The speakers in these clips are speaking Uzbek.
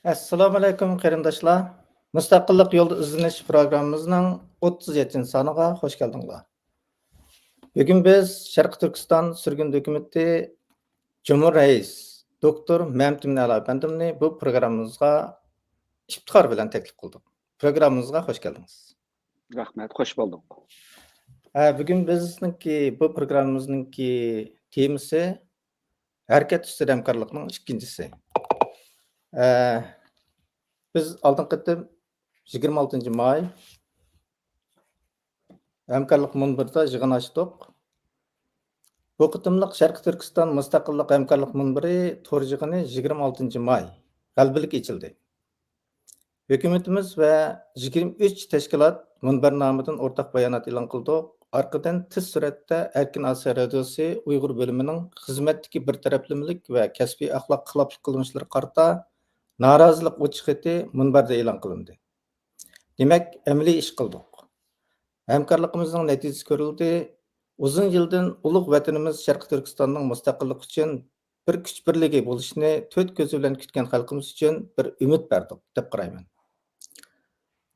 Assalomu alaykum qarindoshlar. Mustaqillik yo'lida izlanish programmamizning 37 soniga xush keldinglar. Bugun biz Sharq Turkiston sürgün hukumati Cumhur Reis doktor Mamtun Alapandimni bu programmamizga iftixor bilan taklif qildik. Programmamizga xush keldingiz. Rahmet, hoş bulduk. Bugun bu programmamizninki temasi harakat ustida hamkorlikning ikkinchisi. Biz oldin qatim 26 may hamkorlik munbirida yig'in ochdik. Bu qitimliq Sharq Turkiston mustaqillik hamkorlik munbiri to'r yig'ini 26 may g'albilik ochildi. Hukumatimiz va 23 tashkilot munbir nomidan o'rtaq bayonot e'lon qildi. Arqadan tez suratda Erkin Osiyo radiosi Uyg'ur bo'limining xizmatdagi bir taraflamalik va kasbiy axloq xiloflik qilmishlari qarta norozilik o'chqiti munbarda e'lon qilindi. Demak, amaliy ish qildik. Hamkorligimizning natijasi ko'rildi. Uzun yildan ulug' vatanimiz Sharq Turkistonning mustaqillik uchun bir kuch birligi bo'lishini to'rt ko'z bilan kutgan xalqimiz uchun bir umid berdik deb qarayman.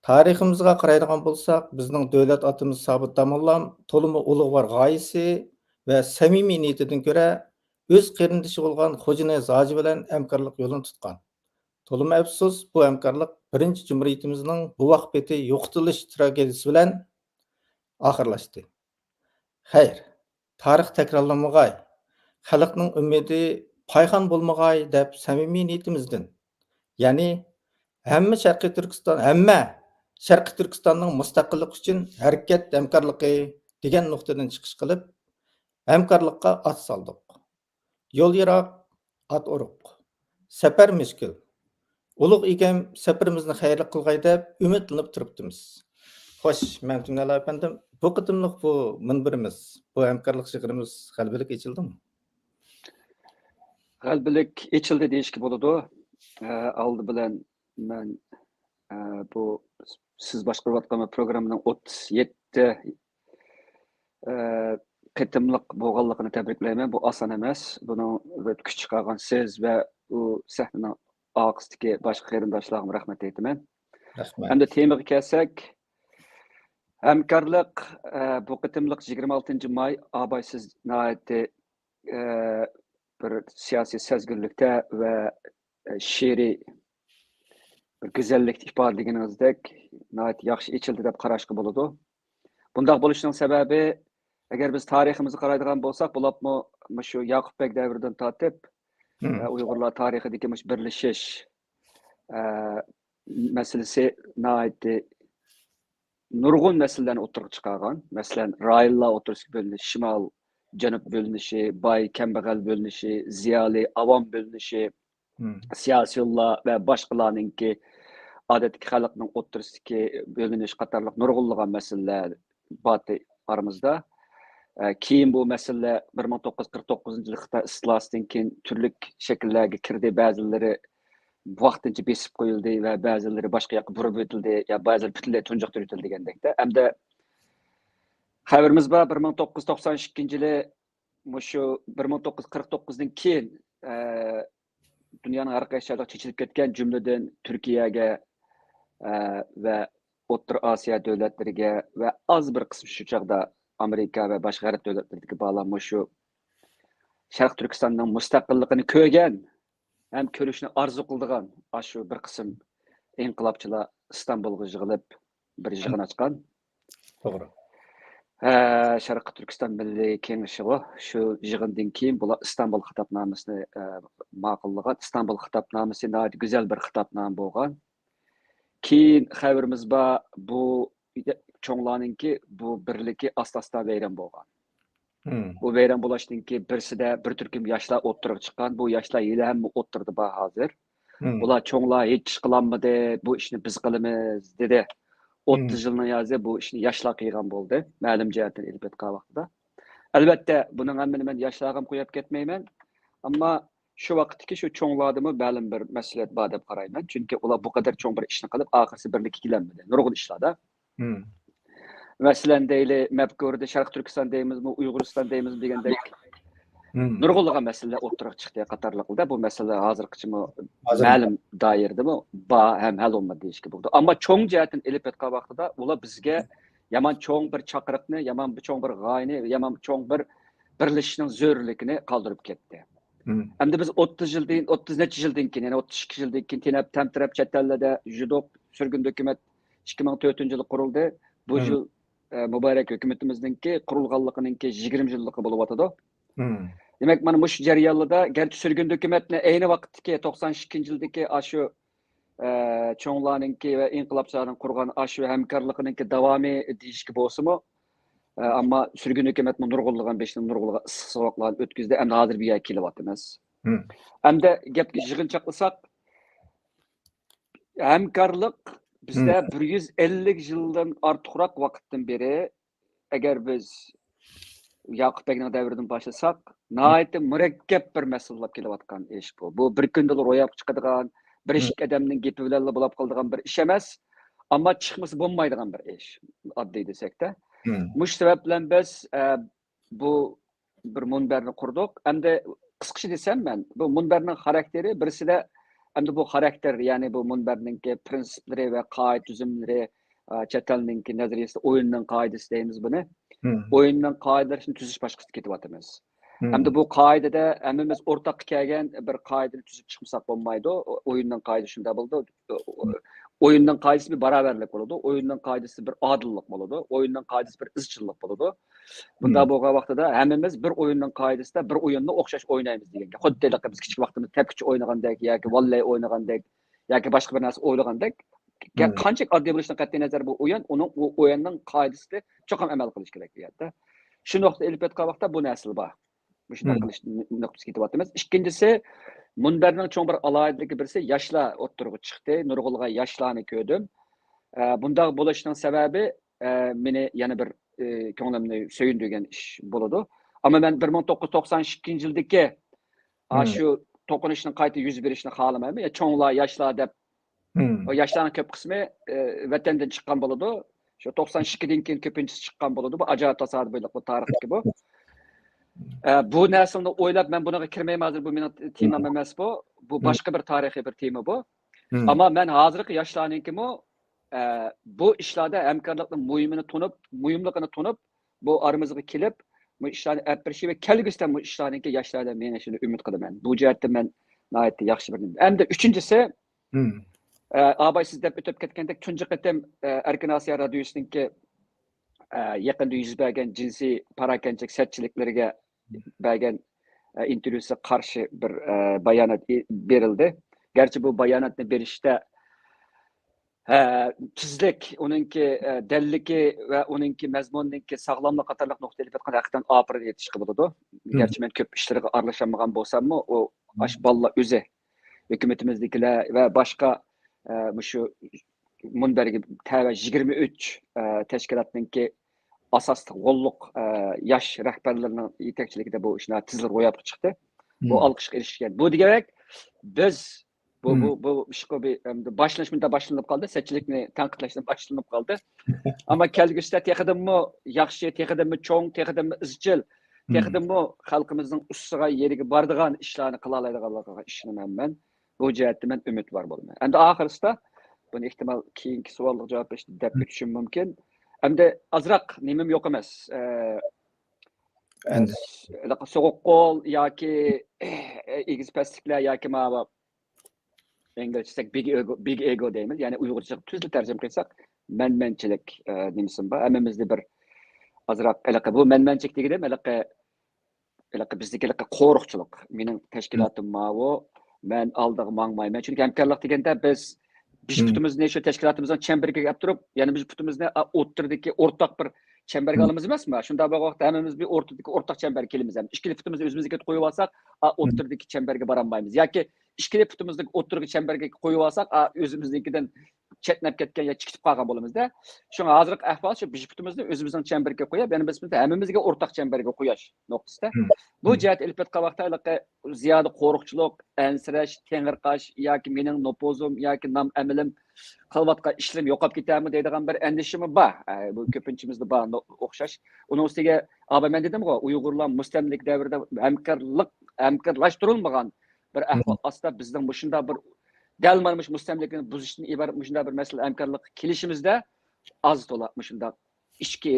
Tariximizga qaraydigan bo'lsak, bizning davlat otimiz Sobit Damollam to'limi ulug'vor g'oyasi va samimiy niyatidan ko'ra o'z qarindoshi bo'lgan Xo'jani Zoji bilan hamkorlik yo'lini tutgan. To'limi afsus, bu hamkorlik birinchi Cumhuriyatimizning bu vaqtda yo'qotilish tragediyasi bilan oxirlashdi. Xayr, tarix takrorlanmag'ay, xalqning umidi payxon bo'lmag'ay deb samimiy niyatimizdan, ya'ni hamma Sharqiy Turkistonning mustaqillik uchun harakat hamkorligi degan nuqtadan chiqish qilib, hamkorlikqa ot soldik. Yo'l yiroq, ot uruq. Safar mushkul. Ulug' egam safarimizni xayrli qilg'ay deb umidlanib turibdimiz. Xo'sh, Mamtun apandim, bu qitimliq bu munbirimiz, bu hamkorlik yig'inimiz g'albilik ochildimi? G'albilik ochildi deyishga bo'ladi. Aldı bilan men bu siz boshqarayotgan programmaning 37 qitimliq bo'lganligini tabriklayman. Bu oson emas. Buni kuch chiqargan siz va u sahnaning og'zidagi boshqa qarindoshlarimga rahmat aytaman. Rahmat. Endi temaga kelsak, hamkorlik bu qitimliq 26 may abaysiz nihoyatda bir siyosiy sezgirlikda va she'riy bir go'zallik ifodalaganimizdek nihoyat yaxshi ochildi deb qarashga bo'ladi. Bundoq bo'lishining sababi, agar biz tariximizni qaraydigan bo'lsak, bularmi shu Yaqubbek davridan tortib Uyg'urlar tarixidagi birlashish masalasi nihoyatda nurg'un masalalarni o'tirib chiqargan. Masalan, rayonlar o'tirishga bo'linishi, shimol, janub bo'linishi, boy, kambag'al bo'linishi, ziyoli, avom bo'linishi, siyosiylar va boshqalarningki odatdagi xalqning o'tirishga bo'linish qatorliq nurg'unlagan masalalar bor aramizda. Keyin bu masala 1949-yil Xitoy islohasidan keyin turli shakllarga kirdi, ba'zilari vaqtincha besib qo'yildi va ba'zilari boshqa yoqqa burib o'tildi, ya ba'zilari butunlay tunjoqtirib o'tildi degandekda. Hamda xabarimiz bor 1992-yili shu 1949dan keyin dunyoning har qaysi joyida chechilib ketgan, jumladan Turkiyaga va O'rta Osiyo davlatlariga va az bir qism shu chog'da Amerika va boshqa g'arb davlatlariga bog'lanib shu Sharq Turkistonning mustaqilligini ko'rgan, ham ko'rishni orzu qildigan shu bir qism inqilobchilar Istanbulga yig'ilib bir yig'in ochgan. To'g'ri. Sharq Turkiston Milliy Kengashi shu yig'indan keyin bular Istanbul xitobnomasini ma'qullagan. Istanbul xitobnomasi nihoyat go'zal bir xitobnoma bo'lgan. Keyin xabarimiz bor, bu cho'nglarninki bu birligi asta-asta vayron bo'lgan. Bu vayron bo'lishdan keyin birsida bir turkum yoshlar o'ttirib chiqqan. Bu yoshlar yili ham o'ttirdi bor hozir. Bular cho'nglar hech ish qilolmadi, bu ishni biz qilamiz dedi. 30 yilni yozi bu ishni yoshlar qilgan bo'ldi. Ma'lum jihatdan ilib o'tgan vaqtida. Albatta, buning hammani men yoshlarga qo'yib ketmayman. Ammo shu vaqtdagi shu cho'nglardimi ma'lum bir mas'uliyat bor deb qarayman. Chunki ular bu qadar cho'ng bir ishni qilib, oxirisi birlikka kelolmadi. Nurg'un ishlarda. Masalan, deyli, Mabkurda Sharq Turkiston deymizmi, Uyg'uriston deymizmi degandek nurg'unlagan masalalar o'ttirib chiqdi qatorliqda. Bu masala hozirgacha Hozir ma'lum doiradami ham hal olmadi deyishga bo'ldi. Ammo cho'ng jihatdan elib o'tgan vaqtida ular bizga yomon cho'ng bir chaqiriqni, yomon cho'ng bir g'oyani, yomon cho'ng bir birlashishning zo'rligini qoldirib ketdi. Endi biz 30 yildan 30 necha yildan keyin, ya'ni 32 yildan keyin tamtirab chet ellarda judoq surgun hukumat 2004-yil qurildi. Bu yil Muborak hukumatimizningki qurilganligininki 20 yilligi bo'lib o'tadi. Demek mana bu jarayonlarda gerçi sürgün hükümetine aynı vaqtdagi 92-yildagi shu cho'nglarninki va inqilobchilarning qurgan shu hamkorligininki davomi deyishga bo'lsa-mu, ammo sürgün hükümetning nurg'unlagan beshni nurg'unlagan issiq sovuqlarni o'tkazdi. Endi hozir bu yerga kelyapmiz. Endi gapga yig'inchoqlasak, hamkorlik bizda 150 yildan ortiqroq vaqtdan beri agar biz Yaqub Bekning davridan başlasak, nəhayət murakkab bir məsələ olub kelayotgan iş bu. Bu bir kunda ro'yab chiqadigan, bir ikki odamning gapi bilan bo'lib qoladigan bir ish emas, ammo chiqmasa bo'lmaydigan bir ish. Oddiy desakda. Mush sabab bilan biz bu bir munbarni qurdik. Endi qisqacha desam men, bu munbarning xarakteri birisida endi bu xarakter, ya'ni bu munbarning prinsiplari va qoida tuzumlari, chet elning nazariyasida o'yinning qoidasi deymiz buni. Oyundan qoidalarini tuzish boshqasiga ketyapmiz. Endi bu qoidada hammamiz o'rtaq kelgan bir qoidani tuzib chiqmasak bo'lmaydi. Oyundan qoida shunda bo'ldi. Oyundan qoidasi bir barobarlik bo'ladi. Oyundan qoidasi bir odillik bo'ladi. Oyundan qoidasi bir izchillik bo'ladi. Bunda bo'lgan vaqtida hammamiz bir oyundan qoidasida bir o'yinni o'xshash o'ynaymiz deganga. Xuddi biz kichik vaqtimizda tepkichi o'ynagandek yoki volley o'ynagandek yoki boshqa bir narsa o'ylagandek qancha oddiy bo'lishidan qat'iy nazar bu o'yin, uning o'yinning qoidasida cho'qim amal qilish kerak deyapti. Shu nuqta ilib o'tgan vaqtda bu narsa bor. Bu shunday qilish nuqtasiga ketyapmiz. Ikkinchisi, munbarning cho'ng bir alohidaligi birisi yoshlar o'ttirg'i chiqdi. Nurg'ulg'an yoshlarni ko'rdim. Bunday bo'lishining sababi meni yana bir ko'nglimni so'yindirgan ish bo'ladi. Ammo men 1992-yildagi shu to'qinishning qayta yuz berishini xohlamayman. Cho'nglar, yoshlar deb o yoshlarning ko'p qismi vatandan chiqqan bo'ladi. Shu 92dan keyin ko'pinchisi chiqqan bo'ladi. Bu ajoyib tasodiflik bu tarixdagi bu. Bu narsani o'ylab men bunaqa kirmayman hozir, bu mening temam emas bu. Bu boshqa bir tarixiy bir tema bu. Ammo men hozirgi yoshlarninkimi bu ishlarda hamkorlikning muhimligini tunib, bu aramizga kelib, bu ishlarni apirishi va kelgusida bu ishlarninki yoshlarda men shuni umid qilaman. Bu jihatda men nihoyatda yaxshi bir. Endi uchinchisi Abay siz deb o'tib ketgandek tunji qatam Erkin Osiyo radiosiningki yaqinda yuz bergan jinsiy parakanchilik satchiliklariga bergan intervyusiga qarshi bir bayonot berildi. Gerçi bu bayonotni berishda tizlik, uningki dalligi va uningki mazmunninki sog'lomlik qatorliq nuqtalar bitgan haqiqatan opir yetishga bo'ladi. Gerçi men ko'p ishlarga aralashamagan bo'lsam-mu, o ash balla o'zi hukumatimizdagilar va boshqa shu munbarga tava 23 tashkilotninki asosli g'olliq yosh rahbarlarining yetakchiligida bu ishlar tizilib ro'yobga chiqdi. Bu olqishga erishgan. Bu demak biz bu ishga boshlanib qoldi, satchilikni tanqidlashdan boshlanib qoldi. Ammo kelgusida texidimmi yaxshi, texidimmi cho'ng, texidimmi izchil, texidimmi xalqimizning ustiga yeriga boradigan ishlarni qila oladiganligiga ishonaman men. Bu jihatda men umidvor bo'laman. Endi oxirisida buni ehtimol keyingi savolga javob berishni deb o'tishim mumkin. Endi azroq nimam yo'q emas. Endi so'q qo'l yoki egiz pastliklar yoki mana İngilizce big ego deymiz. Yani Uygurca tuzlu tercüme qilsak, menmenchilik nimasi bor. Hammamizda bir azroq aloqa bu menmenchilik deganda aloqa bizdagi qo'riqchilik. Mening tashkilotim ma'vo, men oldiga mangmayman. Chunki hamkorlik deganda biz putimizni shu tashkilotimizning chemberiga olib turib, ya'ni biz putimizni o'rtadagi o'rtaq bir chemberga olamiz emasmi? Shunda bu vaqtda hammamiz bir o'rtadagi o'rtaq chemberga kelamiz. Ikkili putimizni o'zimizga qo'yib olsak, o'rtadagi chemberga bora olmaymiz. Yoki ikkili putimizni o'rtadagi chemberga qo'yib olsak, o'zimiznikidan chetnab ketgan yoki chiqib qolgan bo'lamizda. Shunga hozirgi ahvol shu putimizni o'zimizning chemberga qo'yib, ya'ni biz hammamizga o'rtaq chemberga qo'yash nuqtasida. Bu jihat ilib o'tgan vaqtda ziyoda qo'riqchilik, ansirash, tengirqash yoki mening nopozim yoki nam amilim qilvatqa ishlarim yo'qolib ketarmi deydigan bir endişimi bor. Bu ko'pinchimizda bor o'xshash. Uning ustiga men dedim-ku, Uyg'urlar mustamlik davrida hamkorlashtirilmagan bir ahvol ostida bizning shunday bir dal mana shu mustamlikani buzishdan iborat shunday bir masala hamkorlik kelishimizda az to'la shunday ichki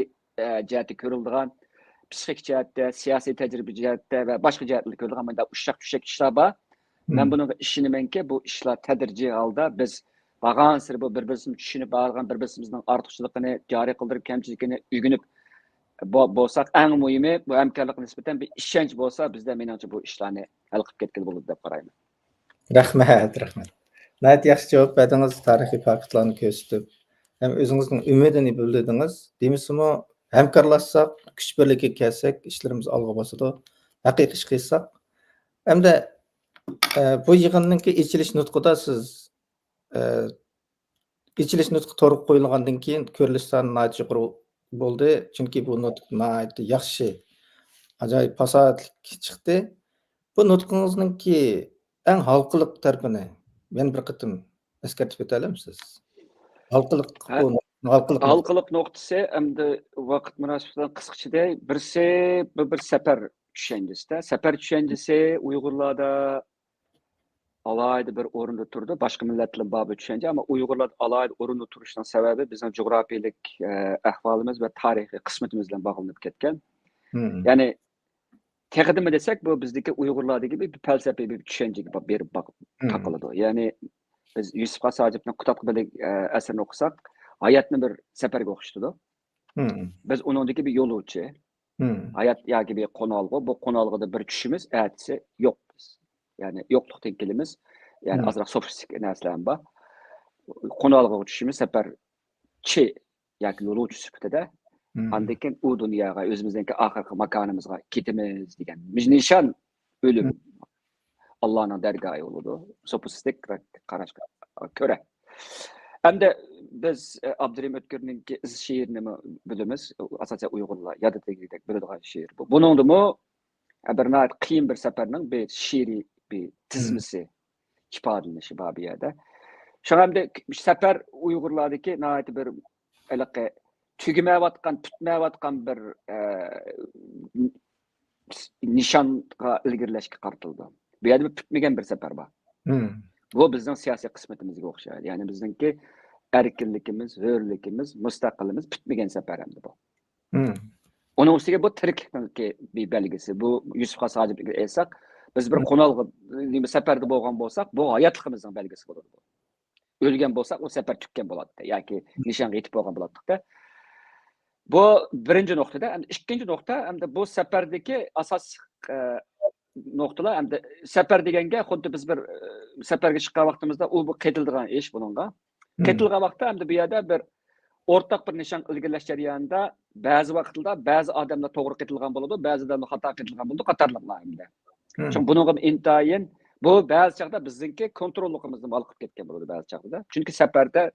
jihati ko'riladigan psixik jihatda, siyosiy tajriba jihatda va boshqa jihatlarda ko'rilgan bunday ushshaq-tushshaq ishlar bor. Men bunga ishonamanki, bu ishlar tadrijiy holda biz bag'ansir bu bir-birimizni tushunib olgan, bir-birimizning ortiqchiligini joriy qildirib, kamchilikini o'rganib bo'lsak, eng muhimi bu hamkorlikka nisbatan bir ishonch bo'lsa, bizda menimcha bu ishlarni hal qilib ketgan bo'ladi deb qarayman. Rahmat. Nəhayət yaxşı cavab verdiniz, tarixiy faktlarni ko'rsatib, ham o'zingizning umidini bildirdingiz. Demisimi, hamkorlashsak, kuch birligiga kelsak, ishlarimiz olg'a bosadi. Haqiqiy ish qilsak. Hamda bu yig'inninki ichilish nutqida siz ichilish nutqi to'g'ri qo'yilgandan keyin ko'rilishlar nəhayət yuqori bo'ldi. Chunki bu nutq nəhayət yaxshi, ajoyib fasodlik chiqdi. Bu nutqingizningki eng halqiliq tarafini men bir qitim eskartib o'talamsiz? Halqiliq nuqtasi hamda vaqt munosabati qisqacha birisi bir safar tushunchasida. Safar tushunchasi Uyg'urlarda alayda bir o'rinda turdi. Boshqa millatlar bor bu tushuncha, ammo Uyg'urlar alayda o'rinda turishining sababi bizning jug'rofiyalik ahvolimiz va tarixiy qismatimiz bilan bog'lanib ketgan. Ya'ni Teqdimi desek bu bizdeki Uygurlardaki bir felsefi bir düşünce gibi berip takılıdı. Yani biz Yusuf Hasacib'nin Kutab Kıbeli eserini okusak hayatını bir seferge okuştudu. Biz onundaki bir yol uçu. Hayat ya gibi konu algı. Bu konu algıda bir kişimiz ertesi yok biz. Yani yokluk tenkilimiz. Yani azırak sofistik neslen var. Konu algı uçuşumuz sefer çi yani yolu uçu süpütede. Andakin u dunyoga o'zimizningki oxirgi makonimizga ketimiz degan nishon o'lim Allohning dargohi bo'ladi. Sofistik qarashga ko'ra. Hamda biz Abdurim O'tkirningki iz she'rini bilamiz. Asosan Uyg'urlar yodidagidek biladigan she'r bu. Buningdimi bir nəhayət qiyin bir safarning bir she'riy bir tizmisi ifodalanishi bor bu yerda. Shuningdek safar Uyg'urlardagi nəhayət bir aloqa tügmevatkan bir nişanға ilgirlashga qartildi. Bu yerda bir tutmagan bir safar bor. Bu bizning siyosiy qismatimizga o'xshaydi. Ya'ni bizningki erkinligimiz, hurligimiz, mustaqilimiz tutmagan safar hamda bu. Onun ustiga bu tiriklikning bir belgisi. Bu Yusuf Hasacibga aytsak, biz bir qo'nalg'i safarda bo'lgan bo'lsak, bu hayotligimizning belgisi bo'ladi. O'lgan bo'lsak, o safar tutgan bo'ladi yoki nishonga yetib bo'lgan bo'ladi. Bu birinci noktada, ikinci nokta hem de bu seferdeki asas noktalar hem de sefer degenge xuddi biz bir seferge çıkan vaktimizde o bu ketildiğin iş bununla. Ketildiğin vakti hem de bir yerde bir ortak bir nişan ilgileş jarayonida bazı vaqtlarda bazı adamlar to'g'ri ketilgan bo'ladi, bazı adamlar xato ketilgan bo'ladi, qatorliqlar hamda. Çünkü bununla intayin bu bazı chaqda bizningki kontrolligimizni olib ketgan bo'ladi bazı chaqda. Çünkü seferde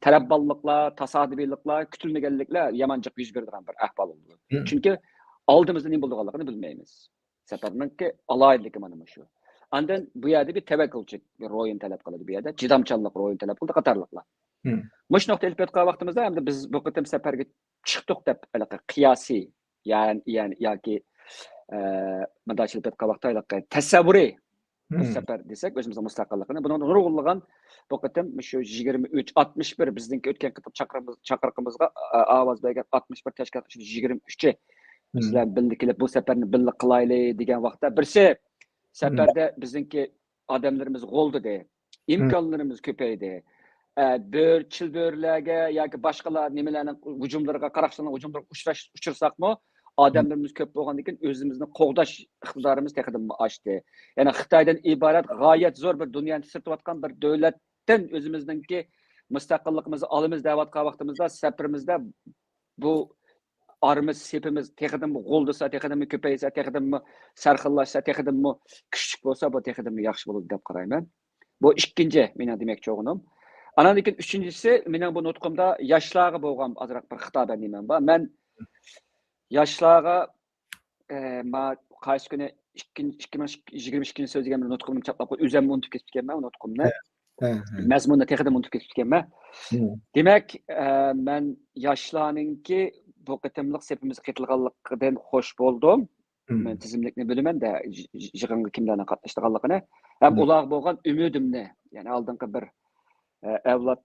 tarabballıklar, tasadübilikler, kütülmegenlikler yamancık yüz verdiğin bir ahval oldu. Çünkü aldığımızda ne bulduğunu bilmeyimiz. Seferninki alaydılık manımı şu. Andan bu yerde bir tevekkülçük bir rolün talep kıldı bir yerde. Cidamçanlık rolün talep kıldı qatarlıklar. Muş nokta elip etkiğe vaktimizde hem de biz bu kıtım seferge çıktık da kıyasi yani ki madaşil etkiğe vaktimizde tesavvuri bu sefer desek özümüzün mustaqilligini bunun nurg'ulgan bu qitim shu 23-61 bizningki o'tgan qitim chaqiriqimizga ovoz bergan 61 tashkilot 23 bizlar birga kelib bu safarni birga qilaylik degan vaqtda birisi safarda bizningki odamlarimiz g'o'ldidi, imkonlarimiz ko'paydi. Chilbörlarga yoki boshqalar nimalarning hujumlariga qarashlarning hujumlariga uchrarsakmi odamlarimiz ko'p bo'lgandan keyin o'zimizni qo'g'dash iqtidorimiz texnik oshdi. Ya'ni Xitoydan iborat g'oyat zo'r bir dunyoni sirtayotgan bir davlatdan o'zimizningki mustaqilligimizni olamiz deyotgan vaqtimizda safarimizda bu arimiz sepimiz texnik g'o'ldasa, texnik ko'paysa, texnik sarxillashsa, texnik kuchli bo'lsa, bu texnik yaxshi bo'ladi deb qarayman. Bu ikkinchi mening demoqchi o'g'lim. Andan keyin uchinchisi mening bu nutqimda yoshlarga bo'lgan ozroq bir xitoban deyman. Men yoshlarga qaysi kuni 2022 so'zlagan bir nutqimni chaplab qo'yib, o'zim unutib ketganman nutqimni. Mazmunni texnidan unutib ketib ekanman. Demak, men yoshlarningki bu qitimliq sepimiz qitilganligidan xush bo'ldim. Men tizimlikni bilaman-da, yig'inga kimlarning qatnashganligini, ham ular bo'lgan umidimni, ya'ni oldingi bir avlod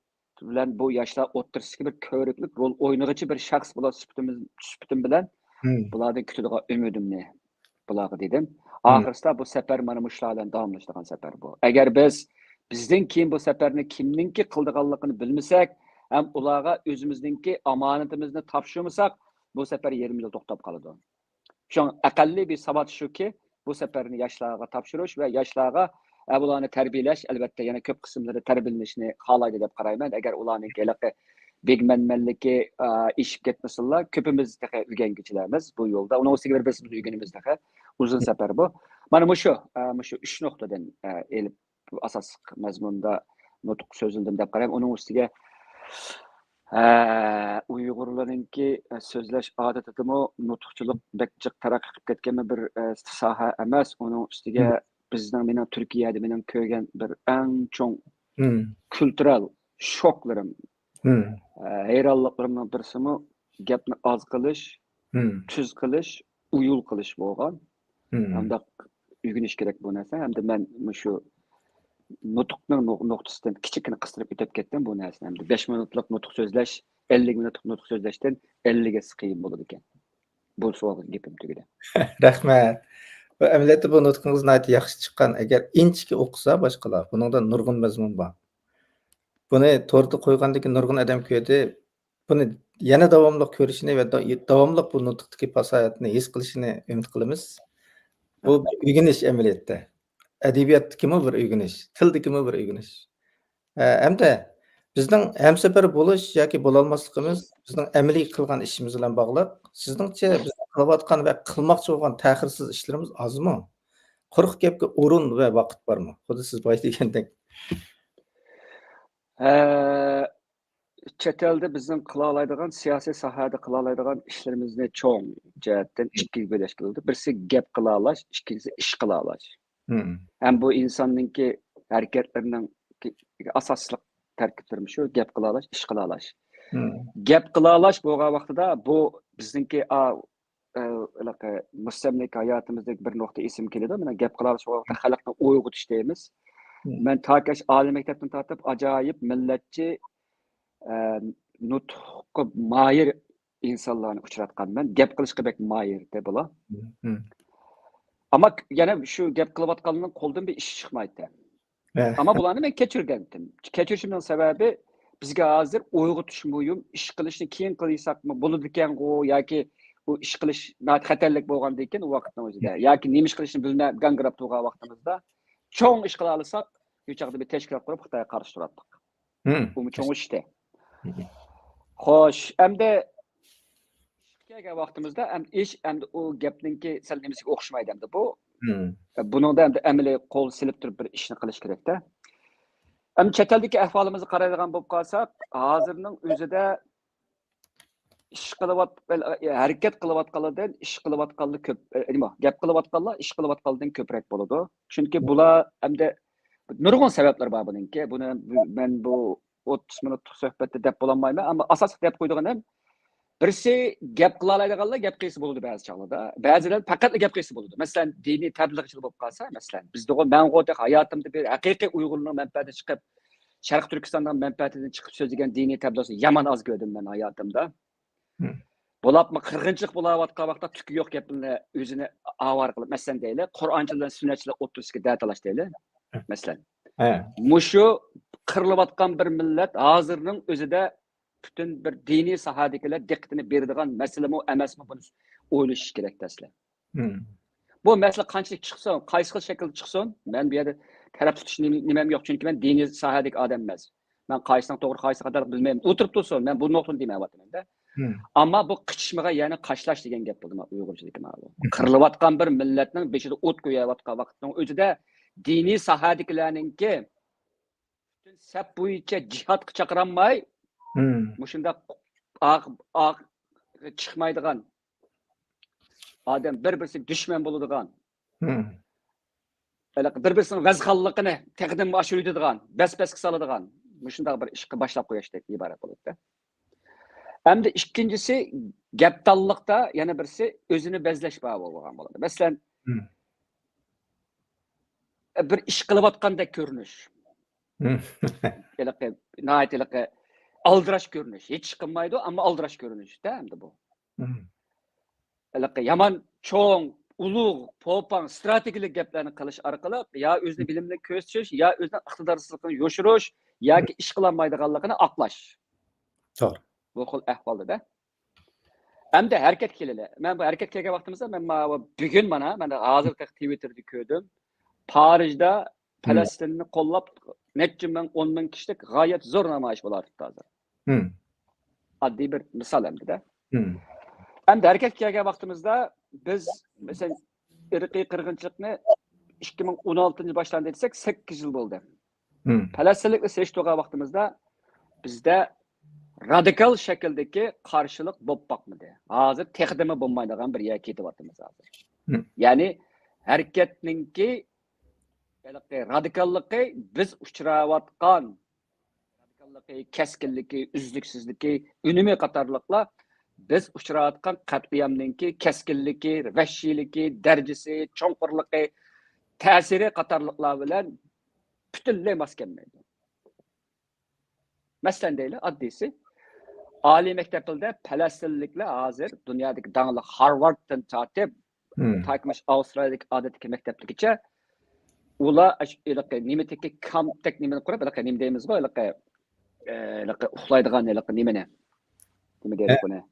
bilan bu yoshlar o'ttirishga bir ko'riklik rol o'ynag'ichi bir shaxs bo'la sifatim bilan bulardan kutadigan umidimni bularga dedim. Oxirsida bu safar mana mushlardan davomlashadigan safar bu. Agar bizdan keyin bu safarni kimningki qildiganligini bilmasak, ham ularga o'zimizningki omonatimizni topshirmasak, bu safar yerimizda to'xtab qoladi. Şu aqalli bir savat shuki, bu safarni yoshlarga topshirish va yoshlarga ularni tarbiyalash, albatta yana ko'p qismlari tarbiyalanishni xohlaydi deb qarayman. Agar ularning kelaqi begmanmanligi ishib ketmasinlar, ko'pimiz o'rgangichilarmiz bu yo'lda. Uning ustiga biz o'rganimiz uzun safar bu. Mana shu 3 nuqtadan elib asos mazmunda nutq so'zildim deb qarayman. Uning ustiga Uyg'urlarningki so'zlash odatidami nutqchilik bekjiq taraqqiy qilib ketgan bir soha emas. Uning ustiga bizning mening Turkiyada mening ko'rgan bir eng cho'ng kultural shoklarim, hayronliklarimning birisimi gapni oz qilish, tuz qilish, uyul qilish bo'lgan. Hamda o'rganish kerak bu narsa. Hamda men shu nutqning nuqtasidan kichikini qistirib o'tib ketdim bu narsani. Hamda 5 minutlik nutq so'zlash 50 minutlik nutq so'zlashdan 50 ga qiyin bo'ladi ekan. Bu savolga gapim tugadi. Rahmat. Bu amaliyotda bu nutqingiz nihoyatda yaxshi chiqqan. Agar inchki o'qisa boshqalar, buningda nurg'un mazmun bor. Buni to'rda qo'ygandan keyin nurg'un odam ko'rdi. Buni yana davomli ko'rishini va davomli bu nutqdagi fasohatni his qilishini umid qilamiz. Bu o'rganish amaliyotda. Adabiyotdagimi bir o'rganish, tildagimi bir o'rganish. Hamda bizning hamsafar bo'lish yoki bo'la olmasligimiz bizning amaliy qilgan ishimiz bilan bog'liq. Sizningcha biz qilayotgan va qilmoqchi bo'lgan ta'xirsiz ishlarimiz ozmi? Quruq gapga o'rin va vaqt bormi? Xuddi siz boya degandek. Chet elda bizning qila oladigan siyosiy sohada qila oladigan ishlarimizni cho'ng jihatdan ikkiga bo'lishga bo'ldi. Birisi gap qila olish, ikkinchisi ish qila olish. Ham bu insonningki harakatlarining asosli tarkiblari shu gap qila olish, ish qila olish. Gap qila olish bo'lgan vaqtida bu bizningki mustamlik hayotimizdagi bir nuqta ism keladi. Mana gap qila olish vaqtida xalqni uyg'otish deymiz. Men Takash oliy maktabdan tortib ajoyib millatchi nutqqa moyir insonlarni uchratganman. Gap qilishga bek moyir deb bo'la. Ama yana shu gap qilayotganning qo'ldan bir ish chiqmaydi. Ama bularni men kechirgandim. Kechirishimning sababi bizga hozir uyg'otish muhim, ish qilishni keyin qilsakmi bo'ladi ekan-ku yoki bu ish qilish xatarlik bo'lgandan keyin u vaqtning o'zida yoki nima ish qilishni bilmay gangirab turgan vaqtimizda cho'ng ish qila olsak, bu chaqda bir tashkilot qurib Xitoyga qarshi turardik. Bu cho'ng ishda. Xo'sh, endi kelgan vaqtimizda ish endi u gapninki sal nimasiga o'xshamaydi endi bu. Buningda endi amaliy qo'l silib turib bir ishni qilish kerak-da. Endi chet eldagi ahvolimizni qaraydigan bo'lib qolsak, hozirning o'zida ish harakat qilayotganlardan ish qilayotganlar ko'p, gap qilayotganlar ish qilayotganlardan ko'proq bo'ladi. Chunki bular endi nurg'un sabablar bor buningki. Buni men bu 30 minutlik suhbatda deb bo'lolmayman, ammo asosiy deb qo'ydiganim birisi gap qila oladiganlar gap qilsa bo'ladi ba'zi chog'larda. Ba'zilar faqat gap qilsa bo'ladi. Masalan, diniy tabliğchilik bo'lib qolsa, masalan, bizda men hayotimda bir haqiqiy Uyg'urning manfaati chiqib, Sharq Turkistondan manfaatidan chiqib so'zlagan diniy tabliğchi yomon oz ko'rdim men hayotimda. Bo'lapmi qirg'inchilik bo'layotgan vaqtda tuki yo'q gapni o'zini avar qilib, masalan deylik, Qur'onchilar, sunnatchilar o'tirishga da'talash deylik. Masalan. Mushu qirilayotgan bir millat hozirning o'zida bütün bir diniy sohadagilar diqqatini beradigan masalami emasmi buni o'ylash kerak dastlab. Bu masala qanchalik chiqsin, qaysi xil shaklda chiqsin, men bu yerda taraf tutish nimam yo'q, chunki men diniy sohadagi odam emas. Men qaysining to'g'ri, qaysi xato bilmayman. O'tirib tursin, men bu nuqtani demayapman-da. Ammo bu qichishmaga yana qashlash degan gap bo'ldi Uyg'urchilikda ma'lum. Qirilayotgan bir millatning beshida o't qo'yayotgan vaqtning o'zida diniy sohadagilarningki bütün sap bo'yicha jihadga chaqiranmay mushunda oq chiqmaydigan odam bir-birisiga dushman bo'ladigan bir-birisinin vazxallıqını təqdim aşırı edidigan, bəs-bəs saladigan, şundaq bir işqi başlap qoyuşdek ibaret bo'ladi. Hem de ikincisi gaptallıqda yana birisi özünü bezleş bağı bo'lgan bo'ladi. Masalan, bir iş qilib atqandek ko'rinish. Nəhayət aldıraş görünüş. Hiç qılmaydı ama aldıraş görünüş de hem de bu. Yaman çoğun, ulug, popan, stratejilik gaplarni qilish orqali ya o'zini bilimli ko'rsatish, ya o'zining iqtidorsizligini yoshirish, yoki ish qilolmaydiganligini aqlash. To'g'ri. Bu xil ahvolda. Hamda harakat keladi. Men bu harakat kelgan vaqtimizda men bugun mana hozir Twitterda ko'rdim. Parijda Falastinni qo'llab necha ming, 10 ming kishilik g'oyat zo'r namoyish bo'lardi hozir. Oddiy bir misol hamda. Hamda harakat kelgan vaqtimizda biz mesela irqiy qirg'inchilikni 2016 boshlandi desak 8 yil bo'ldi. Falastinlikni seçti olgan vaqtimizda bizda radikal şekildeki karşılık bo'lib boqmadi. Hozir texdimi bo'lmaydigan bir yerga ketyapmiz hozir. Ya'ni harakatninki radikalligi biz uchrayotgan radikalligi, keskinligi, uzluksizligi, unumi qatorliqlar biz uchrayotgan qat'iyamninki keskinligi, vahshiyligi, darajasi, cho'nqurligi, ta'siri qatorliqlar bilan butunlay mos kelmaydi. Masalan deyli, oddiysi Ali Mektepi'de Falastinlikler hazır dünyadaki dağlı Harvard'dan tatip takmış Avustralya'daki adetki mekteplikçe ula nimeteki kamptek nimeni kurup nime deyimiz var uxlaydigan nimeni deyip bunu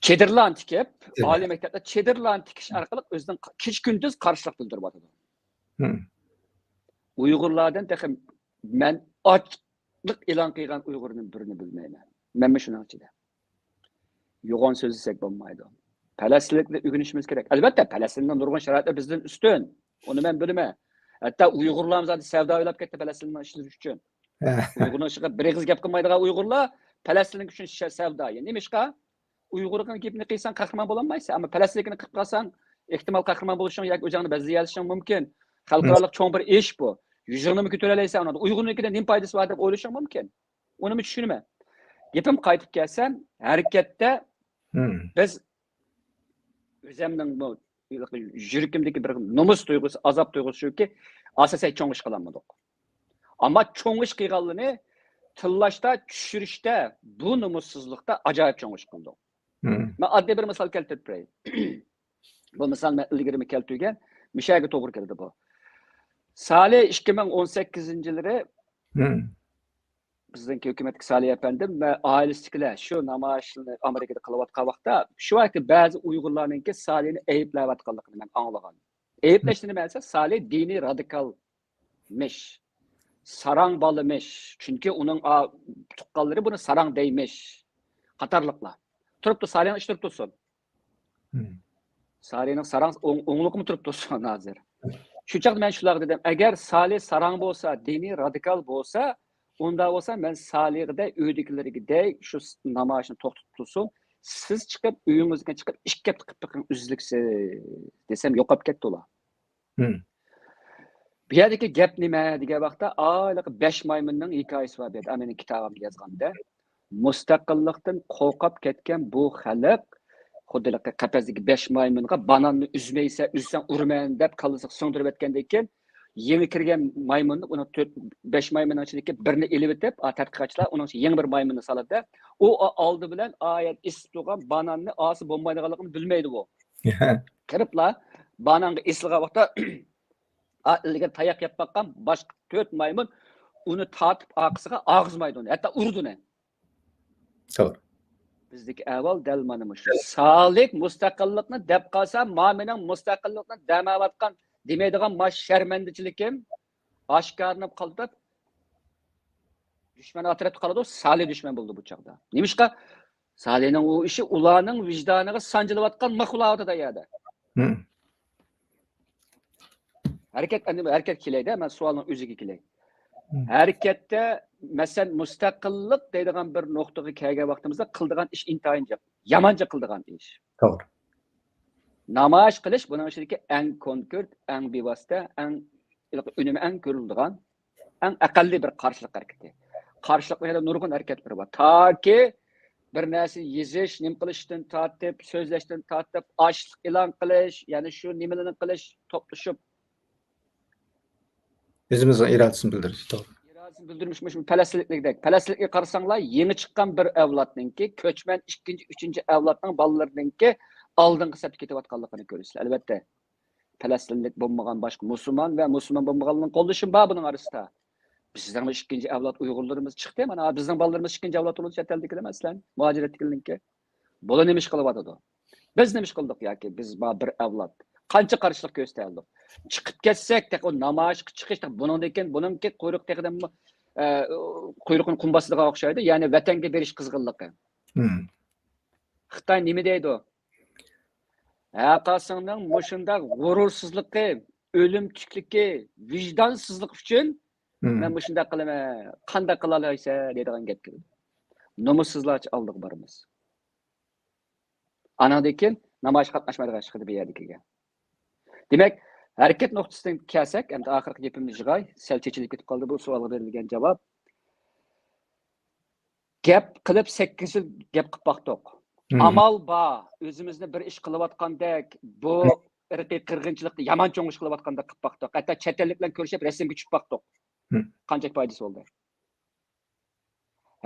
Çedirlan tikip Ali Mektep'te Çedirlan tikiş arkalık özden kiç gündüz karşılık bildirip atıdı. Uygurlardan tekim men aç e'lon qilgan Uyg'urning birini bilmayman. Men shuni ichida. Yo'g'on so'zlasak bo'lmaydi. Falastinlikni o'rganishimiz kerak. Albatta, Falastinning nurg'un sharoitlar bizdan ustun. Uni men bilaman. Hatto Uyg'urlarimiz hozir savdo o'ylab ketdi Falastinni ishlash uchun. Uyg'urning shiqib bir og'iz gap qilmaydigan Uyg'urlar Falastinlik uchun savdo. Nimishqa? Uyg'urning gapini qilsan qahramon bo'lolmaysan, ammo Falastinlikni qilib qolsang, ehtimol qahramon bo'lishing yoki o'zingni bazlashing mumkin. Xalqaro cho'ng bir ish bu. Yüzünü kötüleyleysen onu. Uygurluğun ne faydası var deyip oylaşan mümkün. Onu mu düşünme? Yapım kayıtıp gelsem harekette biz özümden bu jürikimdeki bir numus duygusu, azap duygusu şu ki asasay çoğun iş kılanmadık. Ama çoğun iş kıygalını tıllaşta, düşürüşte, bu numussuzlukta acayip çoğun iş kıldık. Ben adli bir misal keltirip bireyim. Bu misal ben ilgirimi keltirgen, müşahede doğru geldi bu. Salih 2018 yılları bizdeki hükümetlik Salih efendim ve ailesikiler şu namayişini Amerika'da kılıvatkan vakta şu anki bazı Uygurlarınki Salih'ini eyiplayvatkanlıkını ben anlagan. Eyipleştiğini mesela Salih dini radikalmiş, sarang balımış. Çünkü onun tukalları bunu sarang deymiş. Katarlıkla. Turup da Salih'in iş turup dursun. Salih'in sarang onluk mu turup dursun hazır? Şu çağda ben şular dedim. Eğer Salih sarang bolsa, dini radikal bolsa, onda olsa ben Salih'de öğüdükleri de şu namayişini toxtutulsun. Siz çıkıp uyumuzdan çıkıp iş kep bakın üzlükse desem yoqap ketdi ola. Bir yerdeki gap nime degan vaqtda aylık 5 maymunning hikoyasi var dedi. Mening kitobimda yozganda. Mustaqillikdan qo'rqib ketgan bu xalq xuddi qafasdagi 5 maymunga bananni üzsen urman deb qalliq so'ndirib etgandan keyin yangi kirgan maymunni uni 5 maymunning ichidagi birini elib etib, tadqiqotchilar uning yangi bir maymunni soladi. U oldi bilan ayat isib turgan bananni osi bo'lmaydiganligini bilmaydi bu. Kiriblar bananga esilgan vaqtda ilgari tayoq yeb baqqan boshqa 4 maymun uni tortib oqisiga og'izmaydi uni, hatto urdi uni. To'g'ri. Bizdeki avval dal mana shu. Salik mustaqillikni deb qolsa, mening mustaqillikni damavatgan demaydigan mash sharmandichilikim oshkorlanib qoldi. Dushman atrofda qoladi, Salih dushman bo'ldi bu chaqda. Nimishqa Salihning u ishi ularning vijdoniga sanjilayotgan maxluqotida yerda. Harakat kelaydi, men savolning o'ziga kelay. Harekette mesela mustaqillik deydigan bir nuqtaga kelgan vaqtimizda qildigan ish intayin yamanca qildigan ish. To'g'ri. Namoyish qilish buning ichidagi eng konkret, eng bevosita, eng unumi eng ko'riladigan, eng aqalli bir qarshilik harakati. Qarshiliklarda nurg'un harakatlar bor. Toki bir narsa yezish, nima qilishdan tortib, so'zlashdan tortib, ochlik e'lon qilish, ya'ni shu nimalarni qilish, to'plashib Özümüzün iradesini bildiriş. Doğru. irodasini bildirmişmiş Falastinlikdek. Falastinlikka qarasanlar, yangi chiqqan bir avlodninki, ko'chman ikkinchi, uchinchi avlodning bolalarininki oldingi safga ketayotganligini ko'rasizlar. Albatta. Falastinlik bo'lmagan boshqa musulmon va musulmon bo'lmaganlarning qo'llashi bor buning orasida. Bizning ikkinchi avlod Uyg'urlarimiz chiqdi. Mana bizning bolalarimiz ikkinchi avlod bo'lib chet eldikida masalan, muhojiratlikninki. Bular nima ish qilyapti? Biz nima ish qildik yoki biz bir avlod. Qancha qarshilik ko'rsatdik. Chiqib ketsak, o namoyishga chiqish, buningki quyruq teqidan quyruqni qumbasiga o'xshaydi. Ya'ni vatanga berish qizg'inligi. Xitoy nima deydi? Aqasının mushundaq g'urursizligi, o'limtikligi, vijdonsizlik uchun men mushundaq qilaman. Qanday qila olaysa deydigan gap keldi. Nomussizlarcha oldiq boramiz. Anadan namoyish qatnashmaydigan chiqdi bu yerdagiga. Demak, harakat nuqtasidan kelsak, endi oxirgi gapimiz yig'ay, sal chechilib ketib qoldi bu savolga berilgan javob. Gap qilib 8 yil gap qilib baqdiq. Amal bor, o'zimizni bir ish qilayotgandek, bu irqiy qirg'inchilikni yomon cho'ngish qilayotgandek qilib baqdiq. Hatto chet ellik bilan ko'rishib rasmga tushib baqdiq. Qancha foydasi bo'ldi?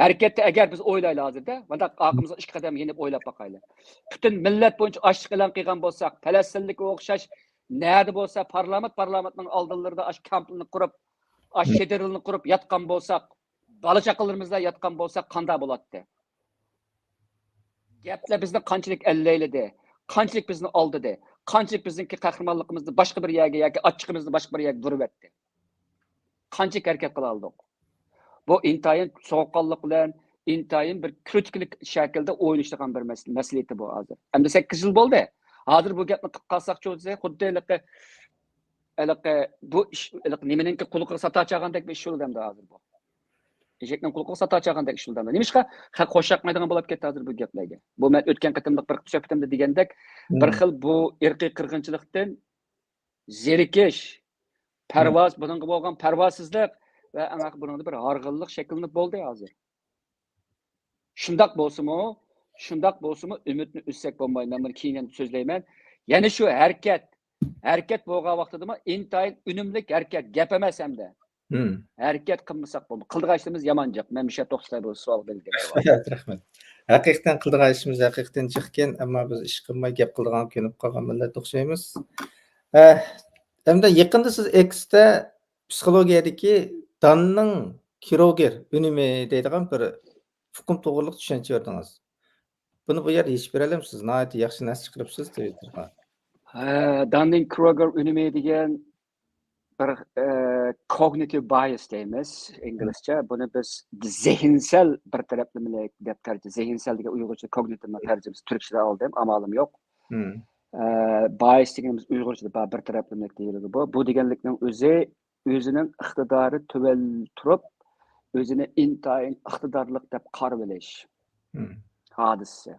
Harakatda agar biz o'ylaylik hozirda, mana oqimizga 2 qadam yenib o'ylab baqaylik. Butun millat bo'yicha ochlik e'lon qilgan bo'lsak, Falastinlikka o'xshash nerede bo'lsa parlamentning oldinlarida ash kampni qurib, ash shederilni qurib yotgan bo'lsak, bola chaqalarimizda yotgan bo'lsak, qanday bo'ladi? Gaplar bizni qanchalik allayladi, qanchalik bizni oldidi, qanchalik bizningki qahramonligimizni boshqa bir yerga yoki ochiqimizni boshqa bir yerga burib etdi. Qanchalik harakat qila oldik. Bu intayin sovuqqonlik bilan, intayin bir kritiklik shaklda o'ynashgan bir mas'uliyat bu hozir. Endi 8 yil bo'ldi. Hozir bu gapni qilib qolsak cho'zsa, xuddi bu ish nimaninki quliqqa satachagandek bir ish yo'ldamda hozir bu. Eshakning quliqqa satachagandek ish yo'ldamda. Nimishqa qo'shaqmaydigan bo'lib ketdi hozir bu gaplarga. Bu men o'tgan qatimda bir suhbatimda degandek, bir xil bu irqiy qirg'inchilikdan zerikish, parvoz, buningga bo'lgan parvozsizlik va aniq buningda bir harg'inlik shakllanib bo'ldi hozir. Shundoq bo'lsa-mu, umidni uzsak bo'lmaydi. Men buni keyin so'zlayman. Ya'ni shu harakat bo'lgan vaqtida intayin unumli harakat, gap emas hamda. Harakat qilmasak bo'lmaydi. Qildigan ishimiz yomonjiq. Men bir shay to'xtalay bu savol berilgan. Rahmat. Haqiqatan qildigan ishimiz haqiqatan chiqqan, ammo biz ish qilmay gap qildigan ko'nib qolgan millat o'xshaymiz. Hamda yaqinda siz X'da psixologiyadagi Danning Kroger unumi deydigan bir hukm to'g'riliq tushuncha berdingiz. Buni bu yerda yechib bera olamsiz? Nihoyat yaxshi narsa chiqaribsiz Twitterga. Danning Kroger unumi degan bir cognitive bias deymiz inglizcha. Buni biz zihinsel bir taraflamalik deb tarjima, zihinsel degan uyg'urcha cognitive tarjimasi turkchada oldim, amalim yo'q. Bias deganimiz uyg'urchada bir taraflamalik deyiladi bu. Bu deganlikning o'zining iqtidori tuval turib, o'zini intayin iqtidorlik deb qarab olish hodisasi.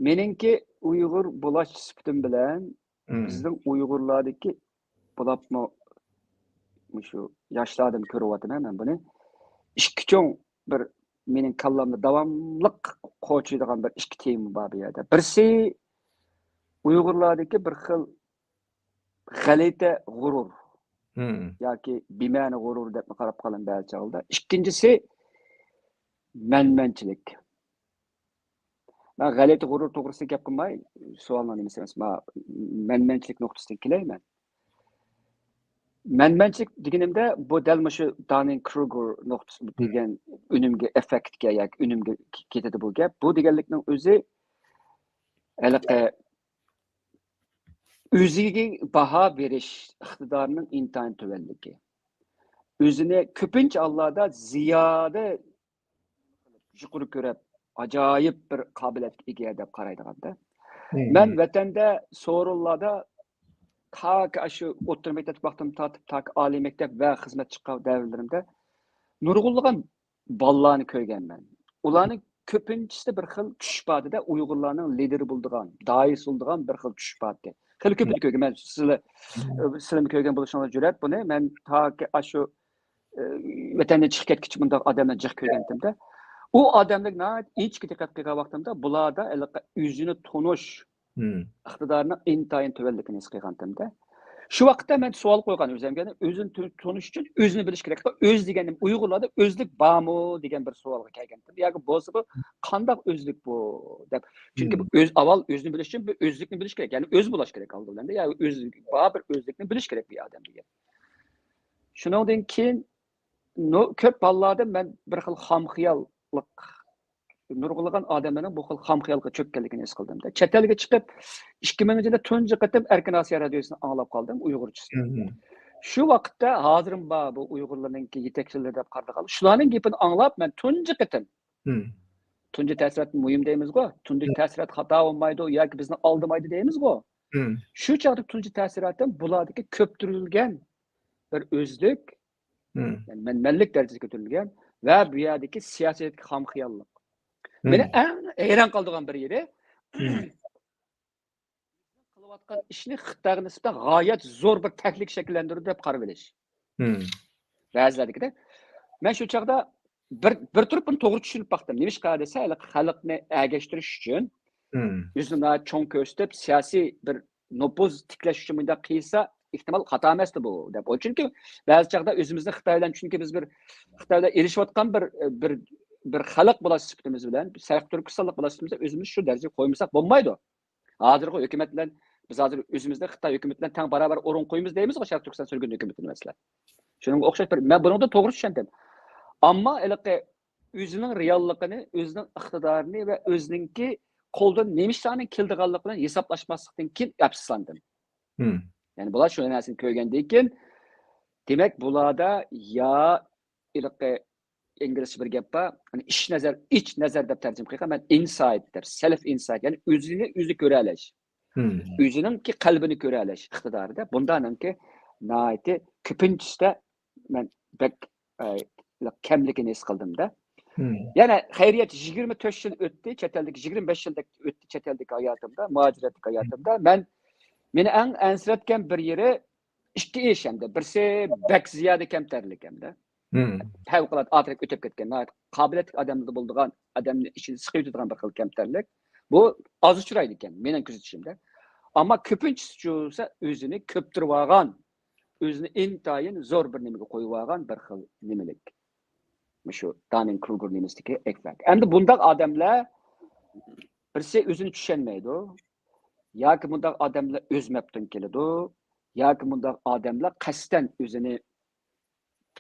Meningki Uyg'ur bo'lash sifatim bilan bizning Uyg'urlardagi bo'lapmi shu yoshlardan ko'ryapman men buni. Ikki cho'ng bir mening kallamda davomli qo'chiydigan bir ikki tema bor bu yerda. Birisi Uyg'urlardagi bir xil g'alati g'urur yoki bema'ni g'urur deb qarab qolan ba'zi holda. Ikkinchisi manmanchilik. Ben g'alati g'urur to'g'risida gap qilmay, savolni nima emas, manmanchilik nuqtasidan kelayman. Manmanchilik deganimda bu dal shu Dunning-Kruger nuqtasi degan unumga effektga yoki unumga ketadi bu gap. Bu deganlikning o'zi o'ziga baho berish iqtidorining intayin tuvanligi. O'zini ko'pincha Allohda ziyoda yuqori ko'rib, ajoyib bir qobiliyatga ega deb qaraydiganda. Men vatanda so'rinlarda shu o'rta maktab vaqtim tortib oliy maktab va xizmat chiqqan davrlarimda nurg'unlagan bolalarni ko'rganman. Ularning ko'pinchisi bir xil tush badida Uyg'urlarning lideri bo'ldigan, dois bo'ldigan bir xil tush badi. Xili ko'pini ko'rgan. Men sizlarni ko'rgan bo'lishingiz jurat buni men toki shu vatandan chiqib ketgich bunday odamlarni jiq ko'rganimda, u odamlarga ichki diqqat qilgan vaqtimda bularda o'zini tonish iqtidorining intayin tuvanligini his qilganimda, shu vaqtda men savol qo'ygan o'zimga, o'zini tonish uchun o'zini bilish kerak. O'z deganim Uyg'urlarda o'zlik bormi degan bir savolga kelgandim. Yoki bo'lsa bu qanday o'zlik bu deb. Chunki o'z avval o'zini bilish uchun bir o'zlikni bilish kerak. Ya'ni o'z bo'lish kerak oldinda. Ya o'zlik, bir o'zlikni bilish kerak bir odam degan. Shundan keyin ko'p ballarda men bir xil xomxiyollik nurg'ulagan odamlarning bu xil xomxiyolga cho'kkanligini his qildim. Chet elga chiqib 2000-yilda tunji qatim Erkin Osiyo radiosini anglab qoldim Uyg'urchasini. Shu vaqtda hozirim bor bu Uyg'urlarning yetakchilari deb qaralgan. Shularning gapini anglab men tunji qatim. Tunji ta'sirat muhim deymiz-ku. Tunji ta'sirat xato bo'lmaydi yoki bizni oldimaydi deymiz-ku. Shu chaqda tunji ta'siratim bulardagi ko'ptirilgan bir o'zlik, yani menlik darajasiga ko'tarilgan va bu yerdagi siyosatga xomxiyollik. Meni eng hayron qoldirgan bir yeri qilayotgan ishni Xitoyga nisbatan g'oyat zo'r bir taklif shakllantirib deb qarab olish. Ba'zilarida men shu chaqda bir turib buni to'g'ri tushunib baxtim. Nima ish qiladi desa, xalqni ag'ashtirish uchun o'zini cho'ng ko'rsatib siyosiy bir nopuz tiklash uchun bunday qilsa ehtimol xato emasdi bu deb. Chunki ba'zi chaqda o'zimizni Xitoy bilan, chunki biz bir Xitoy bilan erishayotgan bir xalq bo'lish sifatimiz bilan, Sharq Turkistonlik bo'lish sifatimiz o'zimiz shu darajaga qo'ymasak bo'lmaydi. Hozirgi hukumat bilan biz hozir o'zimizni Xitoy hukumati bilan teng barobar o'rin qo'yamiz deymiz, Sharq Turkiston surgun hukumatini masalan. Shunga o'xshash bir men buni to'g'ri tushundim. Ammo o'zining realligini, o'zining iqtidorini va o'ziningki qo'ldan nemishlaning keldiganligi bilan hisoblashmaslikdan keyin afsuslandim. Yani bular şu narsani ko'rgandan keyin, demak bularda ya İngilizce bir gap bor, hani iç nazar deb tarjima qilgan, men insight deb, self insight, ya'ni o'zini ko'ra olish. O'ziningki qalbini ko'ra olish iqtidorida. Bundanki nihoyatda ko'pinchida men bek kamligini his qildimda. Yana xayriyat 24 yil o'tdi, chet eldagi 25 yilda o'tdi chet eldagi hayotimda, muhojiratlik hayotimda. Meni eng ansratgan bir yeri ikki ish hamda. Birisi bek ziyoda kamtarlik hamda. Favqulodda otirak o'tib ketgan, qobiliyatli odamda bo'lgan, odamni ishini siqib tutadigan bir xil kamtarlik. Bu oz uchraydi ekan mening kuzatishimda. Ammo ko'pinchisi esa o'zini ko'ptirib olgan, o'zini intayin zo'r bir nimaga qo'yib olgan bir xil nimalik. Shu Dunning-Kruger nimasidagi effekt. Endi bunday odamlar birisi o'zini tushunmaydi. Yoki bunday odamlar o'z mabtun keladi, yoki bunday odamlar qasddan o'zini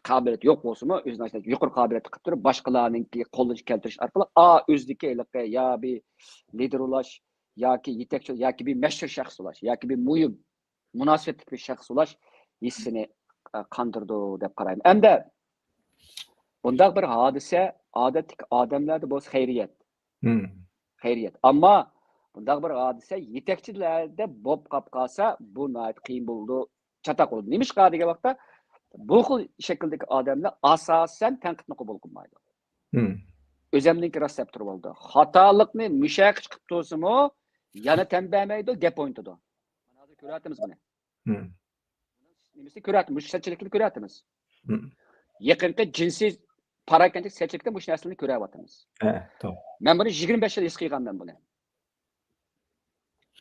qobiliyat yo'q bo'lsa-mu, o'zining yuqori qobiliyat qilib turib, boshqalarninki qo'lini keltirish orqali o'zligi ya bir lider bo'lish, yoki yetakchi, yoki bir mashhur shaxs bo'lish, yoki bir muhim munosabatli bir shaxs bo'lish hissini qondirdi deb qarayman. Endi bunday bir hodisa odatdagi odamlarda bo'lsa xayriyat. Xayriyat. Ammo bunday bir hodisa yetakchilarda bo'lib qolsa, bu nihoyat qiyin bo'ldi, chataq bo'ldi. Nima ish qiladi degan vaqtda bu xil shakldagi odamlar asosan tanqidni qabul qilmaydi. O'zimningki rost deb turib oldi. Xatolikni mushaq chiqib tursa-mu, yana tanbamaydi, gap o'yintidi. Mana hozir ko'ryapmiz buni. Nimasi ko'ryapmiz, mush sachchilikni ko'ryapmiz. Yaqinqi jinsiy parakendlik sachchilikda mush narsani ko'ryapmiz. To'g'ri. Men buni 25 yil his qilganman buni.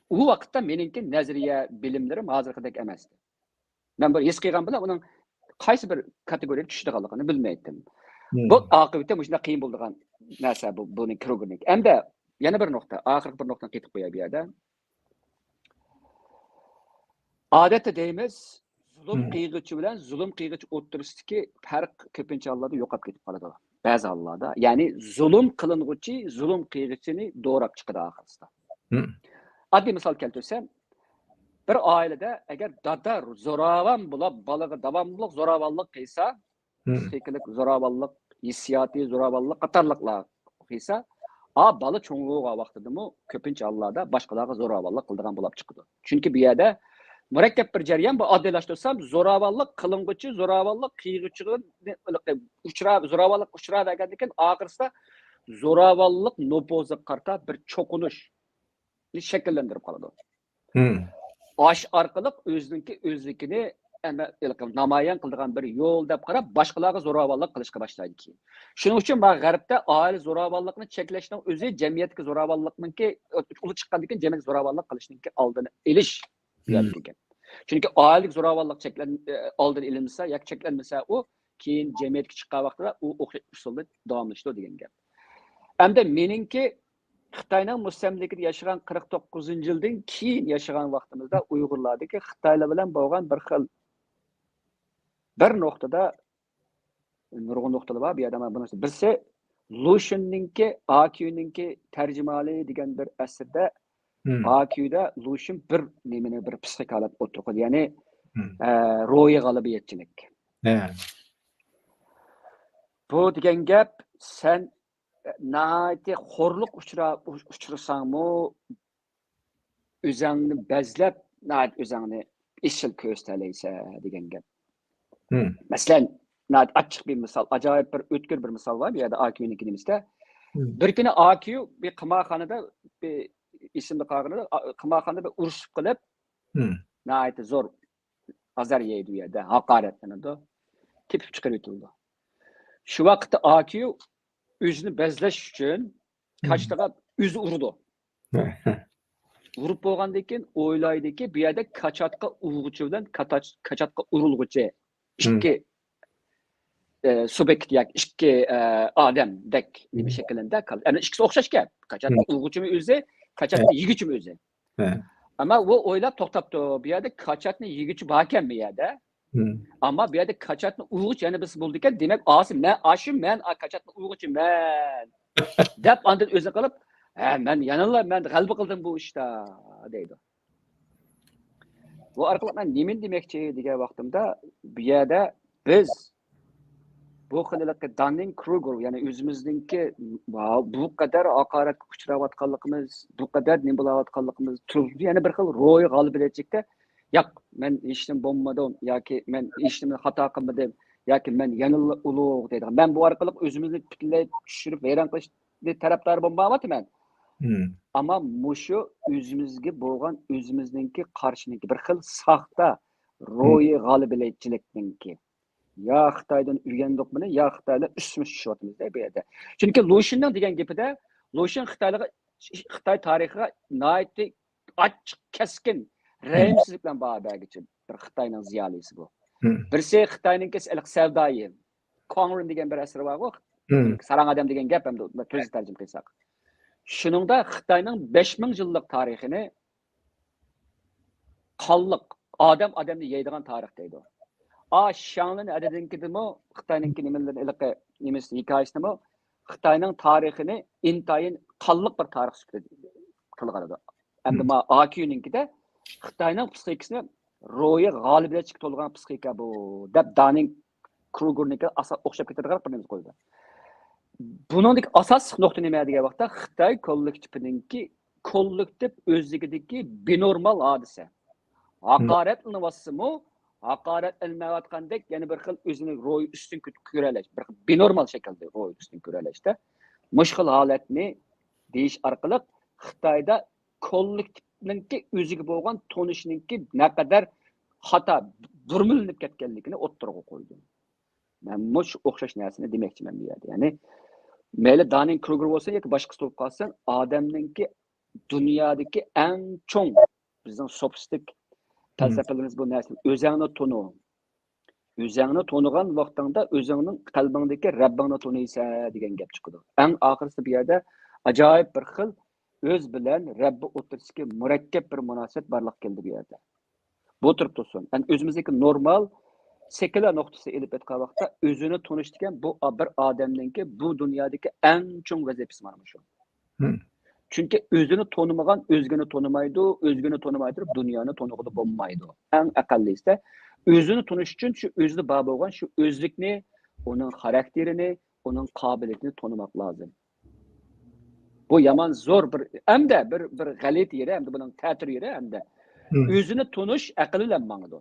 U vaqtda meningki nazariya bilimlarim hozirgidek emasdi. Men bir his qilgan bilan uning qaysi bir kategoriyaga tushadiganligini bilmaydim. Bu oqibatda shunday qiyin bo'lgan narsa buning Krugerning. Endi yana bir nuqta, oxirgi bir nuqtani ketib qo'yay bu yerda. Odatda deymiz, zulm qiyg'ichi bilan zulm qiyg'ichi o'tirisidagi farq ko'pincha hollarda yo'qolib ketib qoladi. Ba'zi hollarda, ya'ni zulm qilinguchi zulm qiyg'ichini do'rab chiqadi oxirsida. Oddiy misol keltirsam, bir oilada agar dada zo'ravon bo'lib, bolaga davomli zo'ravonlik qilsa, psixikalik zo'ravonlik, hissiyoti zo'ravonlik qatorliqlar qilsa, bola cho'ng'igan vaqtidami ko'pincha hollarda boshqalarga zo'ravonlik qildigan bo'lib chiqadi. Chunki bu yerda murakkab bir jarayon, bu oddiylashtirirsam, zo'ravonlik qilinguchi, zo'ravonlik qiyg'ichiga zo'ravonlik uchrab ekandan keyin oxirsida zo'ravonlik nupuzi qarta bir cho'qinishni shakllantirib qoladi. Ash orqali o'zlikini namoyon qiladigan bir yo'l deb qarab, boshqalarga zo'ravonlik qilishga boshlaydi keyin. Shuning uchun G'arbda oila zo'ravonlikni cheklashning o'zi jamiyatga zo'ravonlikningki uli chiqqandan keyin jamiyat zo'ravonlik qilishninki oldini olish ekan. Chunki oilik zo'ravonlik oldin ilinsa yoki cheklanmasa u keyin jamiyatga chiqqan vaqtida u o'xshash usulda davomlashadi degan gap. Hamda meningki Xitoyning mustamlikida yashagan 49-yildan keyin yashagan vaqtimizda Uyg'urlardagi Xitoylar bilan bo'lgan bir xil bir nuqtada nurg'un nuqtalar bor. Bu yerda mana bunisi birsi Lushinninki AQ'ninki tarjimali degan bir asrda AQ'da Lushin bir nimani bir psixik holat o'tirdi. Ya'ni ro'yi g'alabiyatchilik. Bu degan gap sen naati xo'rliq uchrasanmi o'zingni bazlab naat o'zingni ishil ko'rsalaysa degan gap. Masalan, naat açık bir misal, acayip bir o'tkir bir misal var. Bu yerda AQ'ninki nimizda. Bir kuni AQ bir qimoqxonada bir ismli qog'inida qimoqxonada bir urushib qilib, naat zo'r azar yeydi bu yerda, haqoratlanadi. Tepib chiqarib o'tildi. Shu vaqtda AQ o'zini bezlash uchun kaçtaga o'zi urdi. Urib bo'lgandan keyin o'ylaydiki, bu yerda kaçatga urg'uchi bilan kaçatga urilg'uchi ikki subyekt yoki ikki odamdek nima shaklida qoladi. Ana ikkisi o'xshash gap. Kaçatga urg'uchimi o'zi, kaçatni yeguchimi o'zi. Ama u o'ylab to'xtabdi. Bu yerda kaçatni yeguchi bor ekan bu yerda. Ama bu yerda kaçatni urg'uch yana birisi bo'ldi ekan. Demak, men kaçatni urg'uchi men. Deb ondan o'zi qilib, men g'alaba qildim bu ishda deydi. Bu orqali men nima demoqchi degan vaqtimda bu yerda biz bu xillikda Dunning-Kruger, ya'ni o'zimizningki bu qadar haqoratga uchrayotganligimiz, bu qadar nima bo'layotganligimiz, yana bir xil ro'y g'olibiyatchilikda yo'q, men hech nima bo'lmadim yoki men hech nima xato qilmadim yoki men yanada ulug' deydi. Men bu orqali o'zimizni butunlay tushirib vayron qilish tarafdor bo'lmayapman. Ama mushu o'zimizga bo'lgan o'zimizningki qarshiniki bir xil saxta ro'yi g'olibiyatchilikningki. Ya Xitoydan o'rgandikmi, ya Xitoylar ustimiz tushyapmiz bu yerda. Chunki Lushinning degan gapida Lushin Xitoy tarixiga nihoyatda ochiq, keskin rəhimsizlik bilan baho bergan bir Xitoyning ziyolisi bu. Birisi Xitoyningki savdoyi Kongren degan bir asri bor-ku. Sarang odam degan gap ham to'z tarjima qilsak. Shuningda Xitoyning 5000 yillik tarixini qonliq odamni yeydigan tarix deydi. Şanlın adedinkidimi Xitoyninki nimasi hikoyasini Xitoyning tarixini intayin qonliq bir tarix qilgan. Endi AQ'ninkida Xitoyning psixikasini ro'yi g'olibiyatchiga to'lgan psixika bu deb Dunning-Kruger'niki o'xshab ketadigan bir nima qo'ydi. Buningdagi asosiy nuqta nima degan vaqtda Xitoy kollektiv o'zligidagi binormal hodisa. Haqoratlanmasimi, haqoratlanmayotgandek yana bir xil o'zini ro'y ustun ko'ralash, bir binormal shaklda ro'y ustun ko'ralashda mushkil holatni deyish orqali Xitoyda kollektivninki o'ziga bo'lgan tonishninki naqadar xato burmilinib ketganligini o'ttirg'a qo'ydi. Men mush o'xshash narsani demoqchiman bu yerda. Ya'ni mayli Dunning-Kruger bo'lsa yoki boshqa bo'lib qolsin, odamninki dunyodagi eng cho'ng bizning sofistik falsafalarimiz bu narsa o'zingni tonu. O'zingni tonigan vaqtingda o'zingning qalbingdagi Rabbingni taniysan degan gap chiqadi. Eng oxirisi bu yerda ajoyib bir xil o'z bilan Rabbi o'tirishga murakkab bir munosabat borliq keldi bu yerda. Bu turib tursin. Yani o'zimizdagi normal sekular nuqtasi elib aytgan vaqtda o'zini tonish degan bu bir odamninki bu dunyodagi eng cho'ng vazifasi mana shu. Chunki o'zini tonimagan o'zgini tonimaydi, o'zgini tonimay turib dunyoni tonig'ida bo'lmaydi. Eng aqallisi o'zini tonish uchun shu o'zida bor bo'lgan shu o'zlikni, uning xarakterini, uning qobiliyatini tonimak lozim. Bu yaman zo'r bir hamda bir g'alat yeri, hamda buning ta'tir yeri hamda o'zini tonish aql bilan mangdi.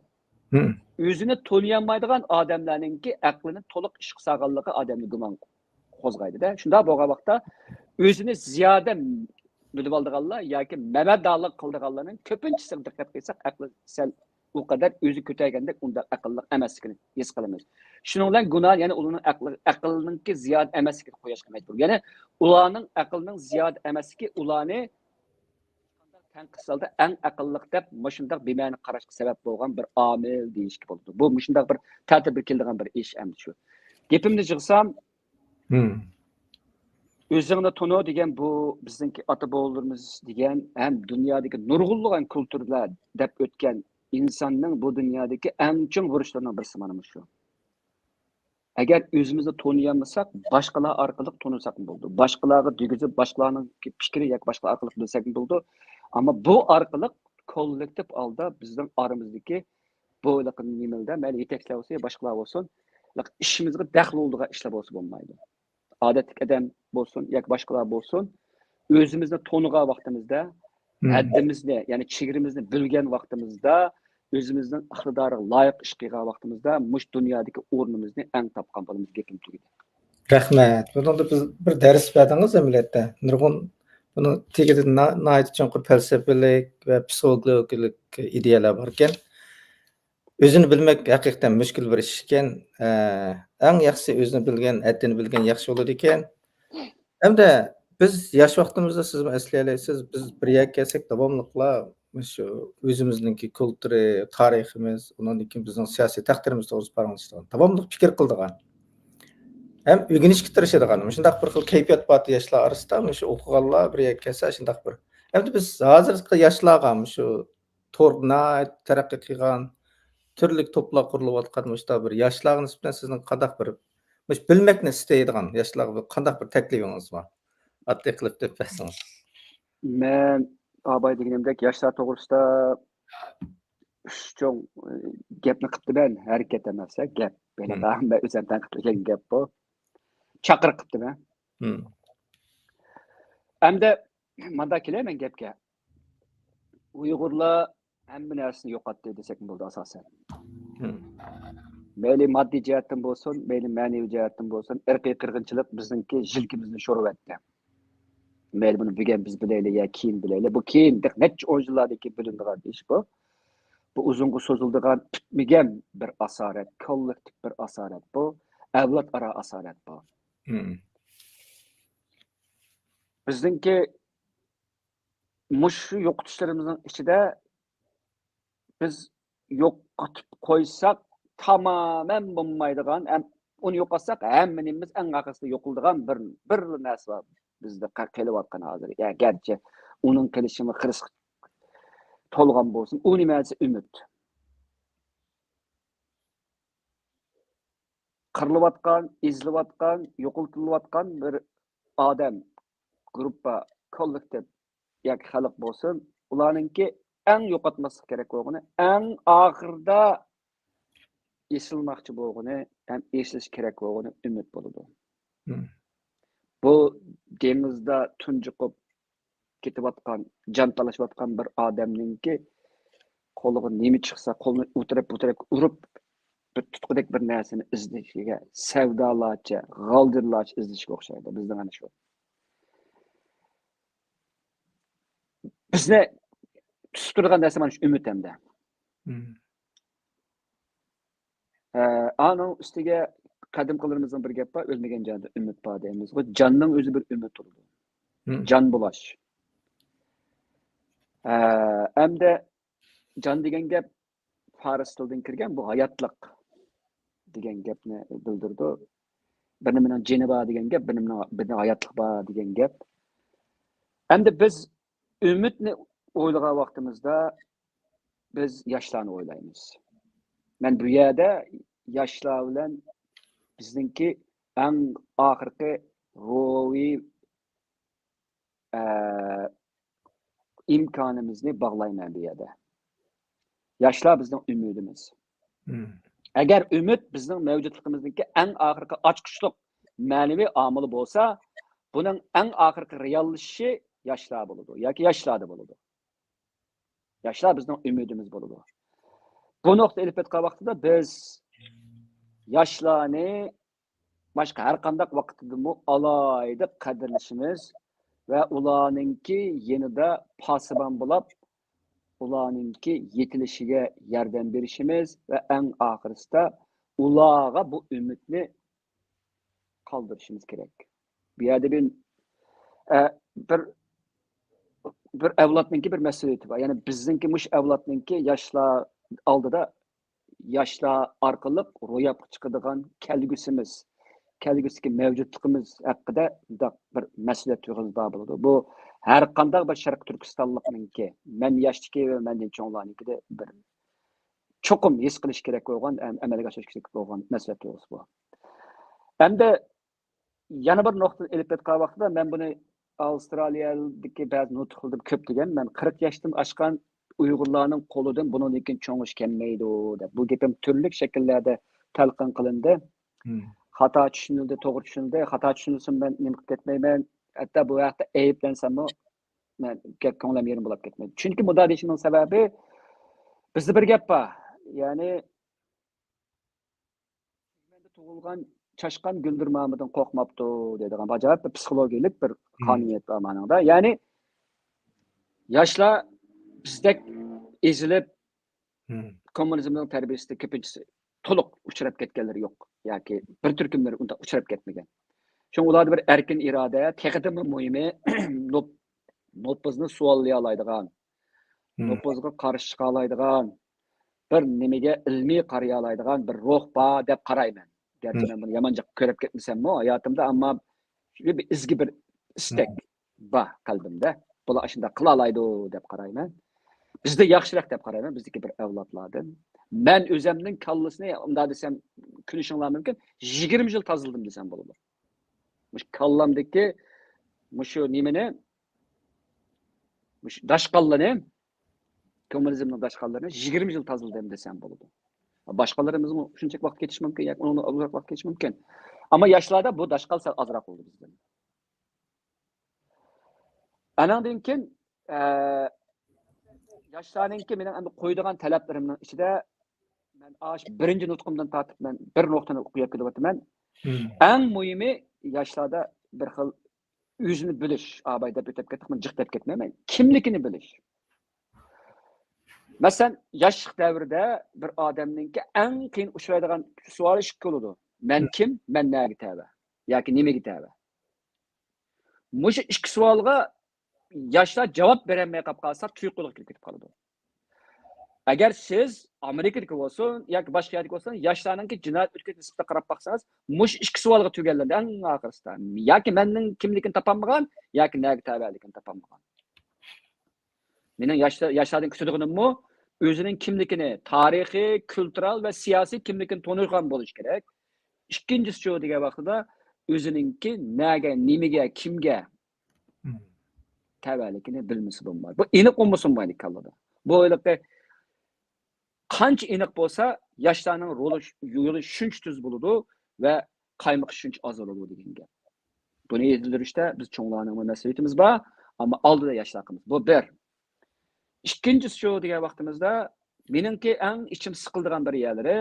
O'zini toniyamaydigan odamlarningki aqlini to'liq ish qilganligi odamni gumon qo'zg'aydida. Shunda bo'lgan vaqtda o'zini ziyoda bilib oldiganlar yoki mamadorlik qildiganlarning ko'pinchasiga diqqat qilsak, aqli sal u qadar o'zi ko'taygandek unda aqlli emasligini his qilamiz. Shuning bilan gunoh, ya'ni ularning aqlninki ziyod emasligini qo'yishga majbur. Ya'ni ularning aqlning ziyod emasligi ularni tanqislarda eng aqlliq deb mushundaq bema'ni qarashga sabab bo'lgan bir omil deyishga bo'ladi. Bu mushundaq bir tartibga keladigan bir ish endi shu. Gapimni yig'sam, o'zingni to'no degan bu bizningki ota bobolarimiz degan ham dunyodagi nurg'unlagan kulturlar deb o'tgan insonning bu dunyodagi eng chong burchlarining birisi mana shu. Agar o'zimizni to'niyolmasak, boshqalar orqali to'nisak bo'ldi. Boshqalarga degizib, boshqalarning fikri yoki boshqa orqali bilsak bo'ldi. Ammo bu orqali kollektiv holda bizning oramizdagi bo'yliq nimalarda mayli yetakchilar bo'lsa, boshqalar bo'lsin, ishimizga daxl bo'ladigan ishlar bo'lsa bo'lmaydi. Odatlik odam bo'lsin yoki boshqalar bo'lsin, o'zimizni to'nigan vaqtimizda, haddimizni, ya'ni chegaramizni bilgan vaqtimizda, o'zimizning iqtidoriga loyiq ish qilgan vaqtimizda mush dunyodagi o'rnimizni eng topgan bo'lamiz gapim tugadi. Rahmat. Bunda biz bir dars berdingiz amaliyotda. Nurg'un buni tegida nayt chunqur falsafalik va psixologik ideyalar bor ekan. O'zini bilmek haqiqatan mushkul bir ish ekan. Eng yaxshisi o'zini bilgan, haddini bilgan yaxshi bo'ladi ekan. Hamda biz yosh vaqtimizda siz eslaysiz, biz bir yerga kelsak davomliqla shu o'zimizningki kulturi, tariximiz, undan keyin bizning siyosiy taqdirimiz to'g'risida paralashtirgan. Davomli fikr qildigan. Hem o'rganishga tirishadigan. Shundaq bir xil kayfiyat bor yoshlar orasida, shu o'qiganlar bir yerga kelsa shundaq bir. Hamda biz hozirgi yoshlarga shu to'rna taraqqiy qilgan turli to'plar qurilayotgan mushta bir yoshlarga nisbatan sizning qandaq bir bilmekni istaydigan yoshlarga qandaq bir taklifingiz bor? Oddiy qilib deb bersangiz. Men abay deganimdek yoshlar to'g'risida cho'ng gapni qilibdi men, harakat emas, gap. Belaqa hamma o'zimdan qilgan gap bu. Chaqiriq qilibdi men. Hamda manda kelaman gapga. Uyg'urlar hamma narsani yo'qotdi desak bo'ldi asosan. Mayli moddiy jihatdan bo'lsin, mayli ma'naviy jihatdan bo'lsin, irqiy qirg'inchilik bizningki jilkimizni sho'rvatdi. Mayli buni bugun biz bilaylik ya keyin bilaylik. Bu keyin necha 10 yillardagi bilinadigan ish bu. Bu uzunga so'ziladigan bitmagan bir asorat, kollektiv bir asorat bu. Avlod aro asorat bu. Bizningki mushu yo'qotishlarimizning ichida biz yo'qotib qo'ysak tamamen bo'lmaydigan, uni yo'qotsak hammamiz eng orqasida yo'qiladigan bir narsa bor bizda kelayotgan hozir. Yani gerçi uning kelishimi qiris to'lgan bo'lsin, u nimasi umid. Qirilayotgan, ezilayotgan, yo'qotilayotgan bir odam, gruppa, kollektiv yoki xalq bo'lsin, ularningki eng yo'qotmaslik kerak bo'lgani, eng oxirida esilmoqchi bo'lgani, ham esilish kerak bo'lgani umid bo'ladi. Bu dengizda tunjiqib ketayotgan, jon talashayotgan bir odamningki qo'liga nima chiqsa, qo'lini o'tirib urib bir tutqudek bir narsani izlashiga, savdolarcha, g'aldirlarcha izlashga o'xshaydi. Bizda mana shu. Bizni tutib turgan narsa mana shu umid hamda. Ana ustiga qadimqilarimizning bir gap bor, o'lmagan jonda umid bor deymiz. Bu jonning o'zi bir umid turadi. Jon bulash. Hamda jon degan gap fors tilidan kirgan, bu hayotlik degan gapni bildirdi. Birining jini bor degan gap, birining hayotlik bor degan gap. Hamda biz umidni o'ylagan vaqtimizda biz yoshlarni o'ylaymiz. Men bu yerda yoshlar bilan bizningki eng oxirgi ruhiy imkonimizni bog'layman bu yerda. Yoshlar bizning umidimiz. Agar umid bizning mavjudligimizdagi eng oxirgi ochqichliq ma'naviy omili bo'lsa, buning eng oxirgi reallashishi yoshlar bo'ladi yoki yoshlarda bo'ladi. Yoshlar bizning umidimiz bo'ladi. Bu nuqta ilib o'tgan vaqtida biz yoshlarni başqa har qanday vaqtda alayda qadrlashimiz va ularninki yanida pasibon bo'lib, ularninki yetilishiga yordam berishimiz va eng oxirisida ularga bu umidni qoldirishimiz kerak. Bu yerda bir avlodninki bir mas'uliyati bor. Ya'ni bizningki mush avlodninki yoshlar oldida yoshlar orqali ro'yobga chiqadigan kelgusidagi mavjudligimiz haqida bir mas'uliyat tuyg'usi bo'ladi. Bu har qanday bir Sharq Turkistonlikninki, men yoshdagi va mendan cho'nglarnikida bir cho'qim his qilish kerak bo'lgan, amalga oshirish kerak bo'lgan mas'uliyat tuyg'usi bu. Endi yana bir nuqtani ilib o'tgan vaqtida men buni Avstraliyadagi ba'zi nutqlarda ko'p degan, men 40 yoshdan oshgan Uyg'urlarning qo'lidan bundan keyin cho'ngish kelmaydi deb. Bu gapim turli shakllarda talqin qilindi. Xato tushunildi, to'g'ri tushunildi. Xato tushunilsa men nima qilib ketmayman. Hatto bu vaqtda ayblansam-mu men gap ko'nglim yerim bo'lib ketmaydi. Chunki bunday deyishimning sababi bizda bir gap bor. Ya'ni menda tug'ilgan Çaşkan Güldür Mahmud'un qo'rqmabdi deydigan ajoyib bir psixologik bir qonuniyat bor ma'noda. Ya'ni yoshlar bizdek ezilib kommunizmning tarbiyasida ko'pincha to'liq uchrab ketganlari yo'q yoki bir turkumlar unda uchrab ketmagan. Shuning ularda bir erkin iroda, texniki muhimi nopozini suvollay oladigan, nopozga qarshi chiqa oladigan, bir nimaga ilmiy qaraya oladigan bir ruh bor deb qarayman. Gerçi ben bunu yamanca ko'rib ketmasam-mu hayotimda, ammo bir izgi bir istek bor qalbimda. Bular shunda qila oladi deb qarayman. Bizda yaxshiroq deb qarayman, bizdagi bir avlodlardan. Men o'zimning kallasini, unda desam, kulishinglar mumkin, 20 yil tozaladim desam bo'ladi. Mush kallamdagi mushu nimani, mush dashqallani, kommunizmning dashqallarini 20 yil tozaladim desam bo'ladi. Boshqalarimiz shunchalik vaqt ketish mumkin, yoki undan uzoq vaqt ketish mumkin. Ammo yoshlarda bu dashqal sal ozroq bo'ldi bizda. Anandan keyin yoshlarningki mening endi qo'ydigan talablarimning ichida men birinchi nutqimdan tortib men bir nuqtani o'qib kelyapman. Eng muhimi yoshlarda bir xil o'zini bilish, abayda o'tib ketib, men jiq deb ketmayman. Kimligini bilish. Masalan, yoshlik davrida bir odamningki eng qiyin uchraydigan savol ikki bo'ladi. Men kim? Men nega tava? Yoki nimaga tava? Mush ikki savolga yoshlar javob berolmay qolsa, tuyuqliq kelib qoladi. Agar siz Amerikada bo'lsin yoki boshqa yerda bo'lsin, yoshlarningki jinoyat o'tgan nisbatan qarab baqsangiz, mush ikki savolga tugaladi eng oxirisida. Yoki menning kimligini topolmagan, yoki nega tavaligini topolmagan. Mening yoshlardan kutadiganim o'zining kimligini, tarixiy, kultural va siyosiy kimligini tanirgan bo'lish kerak. Ikkinchisi shu degan vaqtida o'ziningki nega, nimaga, kimga tavaligini bilmasa bo'lmaydi. Bu aniq bo'lmasa bo'lmaydi kallada. Bu o'ylabda qancha aniq bo'lsa, yoshlarning yo'li shuncha tuz bo'ladi va qaymoq shuncha oz bo'ladi degan gap. Buni yetildirishda biz cho'nglarning mas'uliyatimiz bor, ammo oldida yoshlarimiz. Bu bir. İkinchisi shu degan vaqtimizda meningki eng ichim siqildigan bir yerlari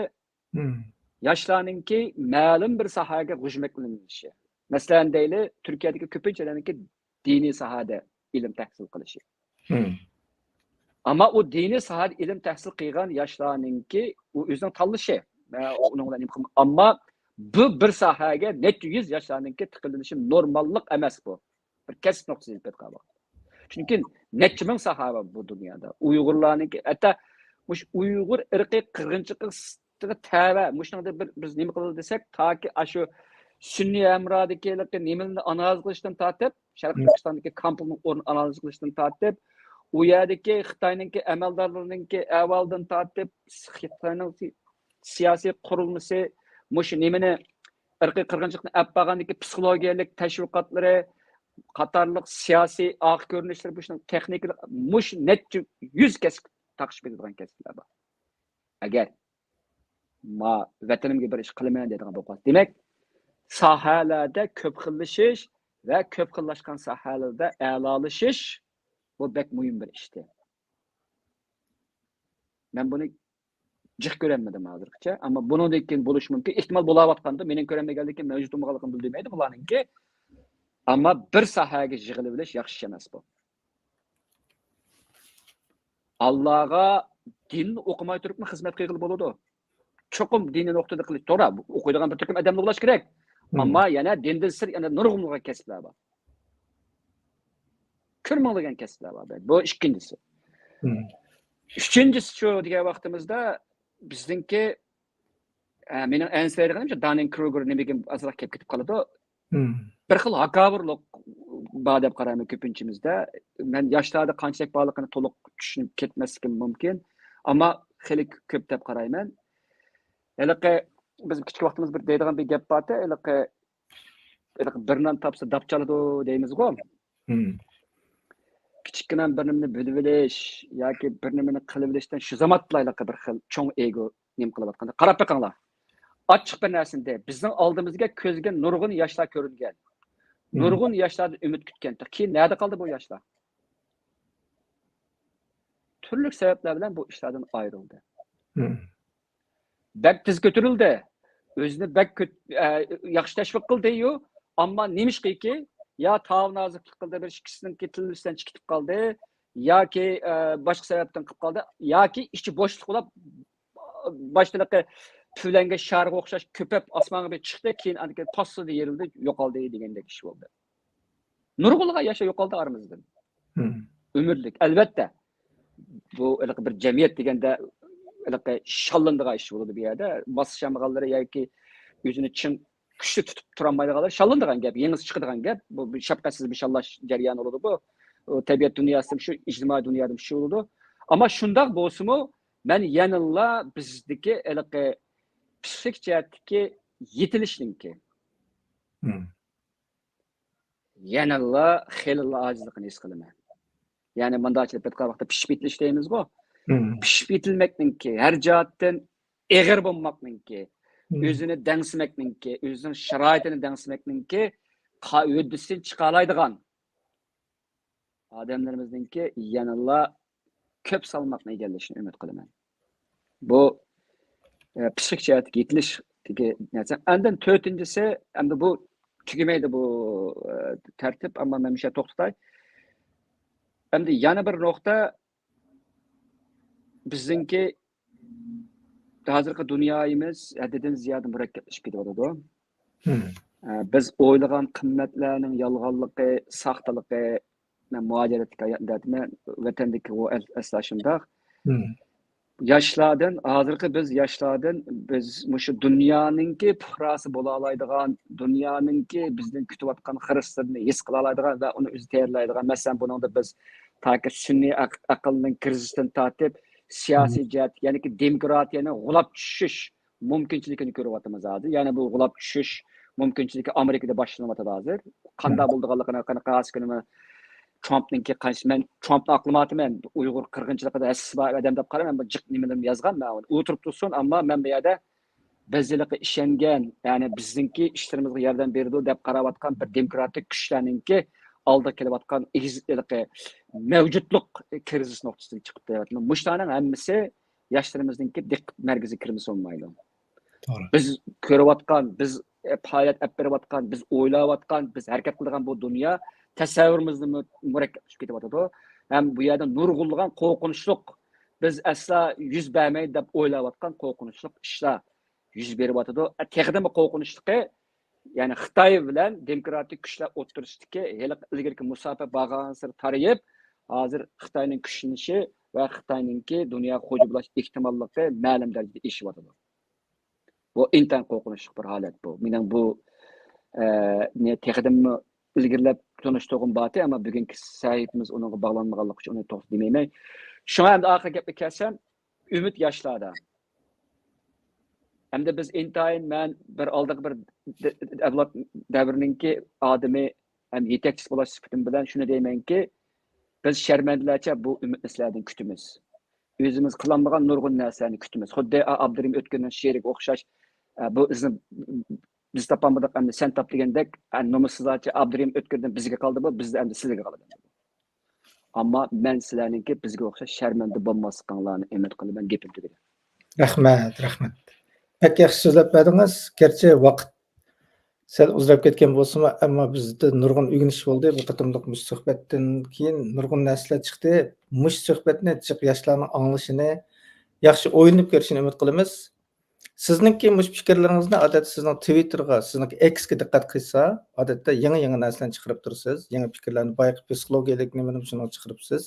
yoshlarningki ma'lum bir sohaga g'ujmaklanishi. Masalan deyli, Turkiyadagi ko'pinchalarningki diniy sohada ilm tahsil qilishi. Ammo u diniy sohada ilm tahsil qilgan yoshlarningki u o'zining tanlashi. Ammo bu bir sohaga necha yuz yoshlarningki tiqilinishi normallik emas bu. Bir keskin nuqtai qilib. Çünkü neçe ming sahaba bu dünyada. Uygurlarniki, hatta muş Uygur irqiy qirg'inchilig'iga tava, mushunda biz nima qildi desak, taki shu Sunniy amrodikilikni nimani analiz qilishdan tortib, Sharq Turkistondagi kampning o'rni analiz qilishdan tortib, u yerdagi Xitoyninki amaldorlarninki avvaldan tortib, Xitoyning siyosiy qurilmasi, mush nimani irqiy qirg'inchilikni olib borgandagi psixologiyalik tashviqotlari, qatarlıq siyasi ağ görünüşleri, bu texnik, muş netçe 100 kesik takışıp edilen kesikler var. Eğer ma vatanimga bir iş qilmayman deydigan bo'lsa, demak, sohalarda ko'p xillashish va ko'p xillashgan sohalarda a'lolashish bu bek muhim bir ishdir. Men buni Cık görenmedim hazırlıkça. Ama bunun için buluş mümkün. İhtimal bulavatkandı. Benim görenmegenlikim mevcut olmaganligini bildirmeydi bularninki. Ama bir sahaga yig'ilib bilish yaxshi emas bu. Allah'a din okumay turibmi xizmat qilib bo'ladi. Cho'qim dinni o'qitadi qilish to'g'ri. O'qiydigan bir turkum odamlar bo'lish kerak. Ama yana dindan sir yana nurg'unlagan kasblar bor. Ko'rmagan kasblar bor. Bu ikkinchisi. Üçüncüsü şu degan vaqtimizda bizningki mening ansaydiganim Dunning-Kruger nimaga azroq kelib ketib qoladi. Bir xil hakavirlik bor deb qarayman ko'pinchimizda. Men yoshlarda qanchalik borligini to'liq tushunib ketmasligim mumkin, ammo xili ko'p deb qarayman. Haliqi biz kichik vaqtimiz bir deydigan bir gap borda, haliqi bir non topsa dab chaladi deymiz-ku. Kichikkinan bir nimani bilib bilish yoki bir nimani qilib bilishdan shu zamatlayliqi bir xil cho'ng ego nim qilayotganda qarab boqinglar. Ochiq bir narsada bizning oldimizga ko'zga nurg'un yoshlar ko'ringan. Nurg'un yoshlardan umid kutgan. Keyin nerede qoldi bu yoshlar? Turli sabablar bilan bu ishlardan ayrildi. Bak tiz ko'tarildi. O'zini bak yaxshi tashviq qildi-yu, ammo nemishqiki ya tav noziklik qildi, bir ikkisining ketilishdan chiqib qoldi, yoki boshqa sababdan qilib qoldi, yoki ichi bo'shliq bo'lib boshliqqa pulanga sharga o'xshash ko'pab osmonga bir chiqdi, keyin aniki tossida yerildi, yo'qoldi degandek ish bo'ldi. Nurg'unlar yasha yo'qoldi aramizdan. Umrlik. Albatta bu bir jamiyat deganda shallandigan ish bo'ladi bu yerda. Bosishamaganlar yoki o'zini chin kuchli tutib turolmaydiganlar shallandigan gap, yengisi chiqadigan gap. Bu shafqatsiz bir shallash jarayoni bo'ladi bu. Tabiat dunyosida shu, ijtimoiy dunyoda shu bo'ladi. Ammo shundoq bo'lsa-mu, men yanilla bizdagi psixik jihatdagi yetilishninki. Yanilla xeyli ojizlikni his qilaman. Ya'ni bundachilik bitgan vaqtda pishib yetilish deymiz-ku. Pishib yetilmekninki, har jihatdan eg'ir bo'lmoqninki, o'zini dangsimakninki, o'zining sharoitini dangsimakninki, o'ddisin chiqa oladigan odamlarimizningki yanilla ko'p salmoqni egallashini umid qilaman. Bu psixik jihatga yetilish degan narsa. Andan to'rtinchisi, endi bu tugamaydi bu tartib, ammo men shu to'xtatay. Endi yana bir nuqta bizningki hozirgi dunyomiz haddidan ziyod murakkablashib ketyapti. Biz o'ylagan qimmatlarning yolg'onligi, saxtaligi, muajoratga vatandagi o aslashimda yoshlardan, hozirgi biz yoshlardan biz shu dunyoninki puhrasi bo'la oladigan, dunyoninki bizning kutayotgan xiristlarni his qila oladigan va uni o'zi tayyorlaydigan. Masalan, buningda biz taki sunniy aqlning krizisidan tortib siyosiy jihat, ya'ni demokratiyani g'ulab tushish mumkinchiligini ko'ryapmiz hozir. Ya'ni bu g'ulab tushish mumkinchiligi Amerikada boshlanyapti hozir. Qanday bo'lganligini qanaqa Trump'ninki qancha men Trump'ni aqlamatıman, Uyg'ur qirg'inchiligida asli bor odam deb qaraman, bu jiq nimalarni yozgan, men o'tirib tursin, ammo men bu yerda bizlarga ishongan, ya'ni bizningki ishlarimizga yordam berdi deb qarayotgan bir demokratik kuchlarningki oldi kelayotgan mavjudlik krizis nuqtasidan chiqib turibdi. Mushlarning hammasi yoshlarimizningki diqqat markaziga kirmasa olmaydi. To'g'ri. Biz ko'rayotgan, biz faoliyat olib berayotgan, biz o'ylayotgan, biz harakat qilgan bu dunyo tasavvurimizni murakkablashib ketyapti. Ham bu yerda nurg'unlagan qo'rqinchliq, biz asla yuz bermaydi deb o'ylayotgan qo'rqinchliq ishlar yuz beryapti. Texnik qo'rqinchligi, ya'ni Xitoy bilan demokratik kuchlar o'tirishdagi ilgirki musofa bag'an sir tarayib, hozir Xitoyning kuchlanishi va Xitoyningki dunyo xo'ja bo'lish ehtimolligi ma'lum darajada eshyapti. Bu intan qo'rqinchli bir holat bu. Mening bu ne texnikni ilgirlab tanıştığım batı ama bugünkü sahibimiz onunla bağlanmaganlık için onu to'xtab demayman. Şuna hem de oxirgi gapga kelsam, umid yoshlarda. Hem de biz intayin men bir aldıq bir avlod davrininki odami hem yetakchisi bo'lish sifatim bilan shuni deymanki, biz sharmandalarcha bu umidni sizlardan kutamiz. O'zimiz qilolmagan nurg'un narsani kutamiz. Xuddi Abdurim O'tkirning she'riga o'xshash bu izni biz topamadık, endi sen tap degandek, nomussizlarcha Abdurim O'tkirdan bizga qoldi bu, bizda endi sizlarga qoladi. Ammo men sizlarningki bizga o'xshash sharmanda bo'lmasliklaringlarni umid qilaman, gapim tugadi. Rahmat. Pek yaxshi so'zlab berdingiz. Gerçi vaqt sal uzrab ketgan bo'lsa-mu, ammo bizda nurg'un o'rganish bo'ldi. Bu qatimliq mush suhbatdan keyin nurg'un narsalar chiqdi. Mush suhbatni jiq yoshlarning anglashini, yaxshi o'ylanib ko'rishini umid qilamiz. Sizningki mush fikrlaringizni odatda sizning Twitter'ga, sizningki X'ga diqqat qilsa, odatda yangi narsalarni chiqarib tursiz. Yangi fikrlarni, boyaqi psixologiyalik nimani shuni chiqaribsiz.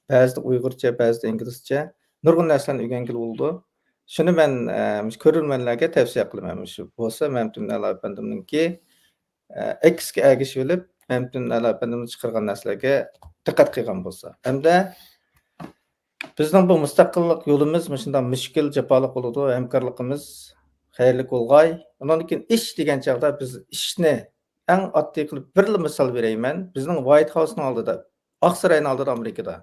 Ba'zida Uyg'urcha, ba'zida inglizcha nurg'un narsalarni o'rgangil bo'ldi. Shuni men ko'rurmanlarga tavsiya qilaman. Shu bo'lsa, Mamtun Alapandimninki X'ga ergishib olib, Mamtun Alapandimning chiqargan narsalarga diqqat qilgan bo'lsa. Hamda bizning bu mustaqillik yo'limiz shunday mushkul, jafoliq bo'ladi. Hamkorligimiz xayrli bo'lg'ay. Undan keyin ish degan chaqda biz ishni eng oddiy qilib bir misol berayman. Bizning White House'ning oldida, Oq saroyning oldida Amerikada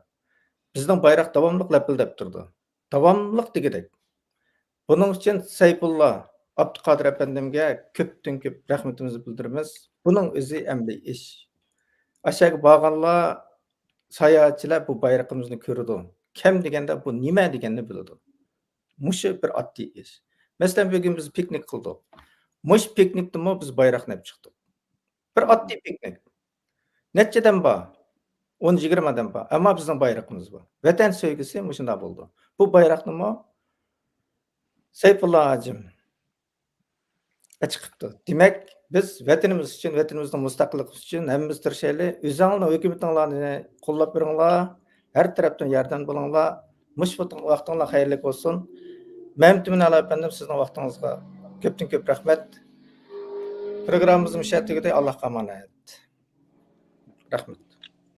bizning bayroq davomli lapildab turdi. Davomli degidek. Bunun için Sayfullah Abduqadir efendimge köptün köp rahmetimizi bildirimiz. Bunun özü emli iş. Aşağı bağanlar, sayahatçiler bu bayrağımızı görüdü. Kim degende bu nime degenini bildi. Muşu bir addi iş. Mesela bugün biz piknik kıldık. Muş piknikte mi biz bayrak nep çıktık. Bir addi piknik. Neçeden ba? 10-20'den ba. Ama bizim bayrağımız var. Vatan sevgisi muşunda buldu. Bu bayraklı mı? Sayfullah hacım chiqibdi. Demak, biz vatanimiz uchun, vatanimizning mustaqilligi uchun hammamiz tirishayli. O'zingizning hukumatinglarni qo'llab beringlar, har tarafdan yordam bo'linglar. Mush vaqtinglar xayrli bo'lsin. Mamtun Alapandim sizning vaqtingizga ko'pdan ko'p rahmat. Programmamizni mushatligida Allohga omonat. Rahmat.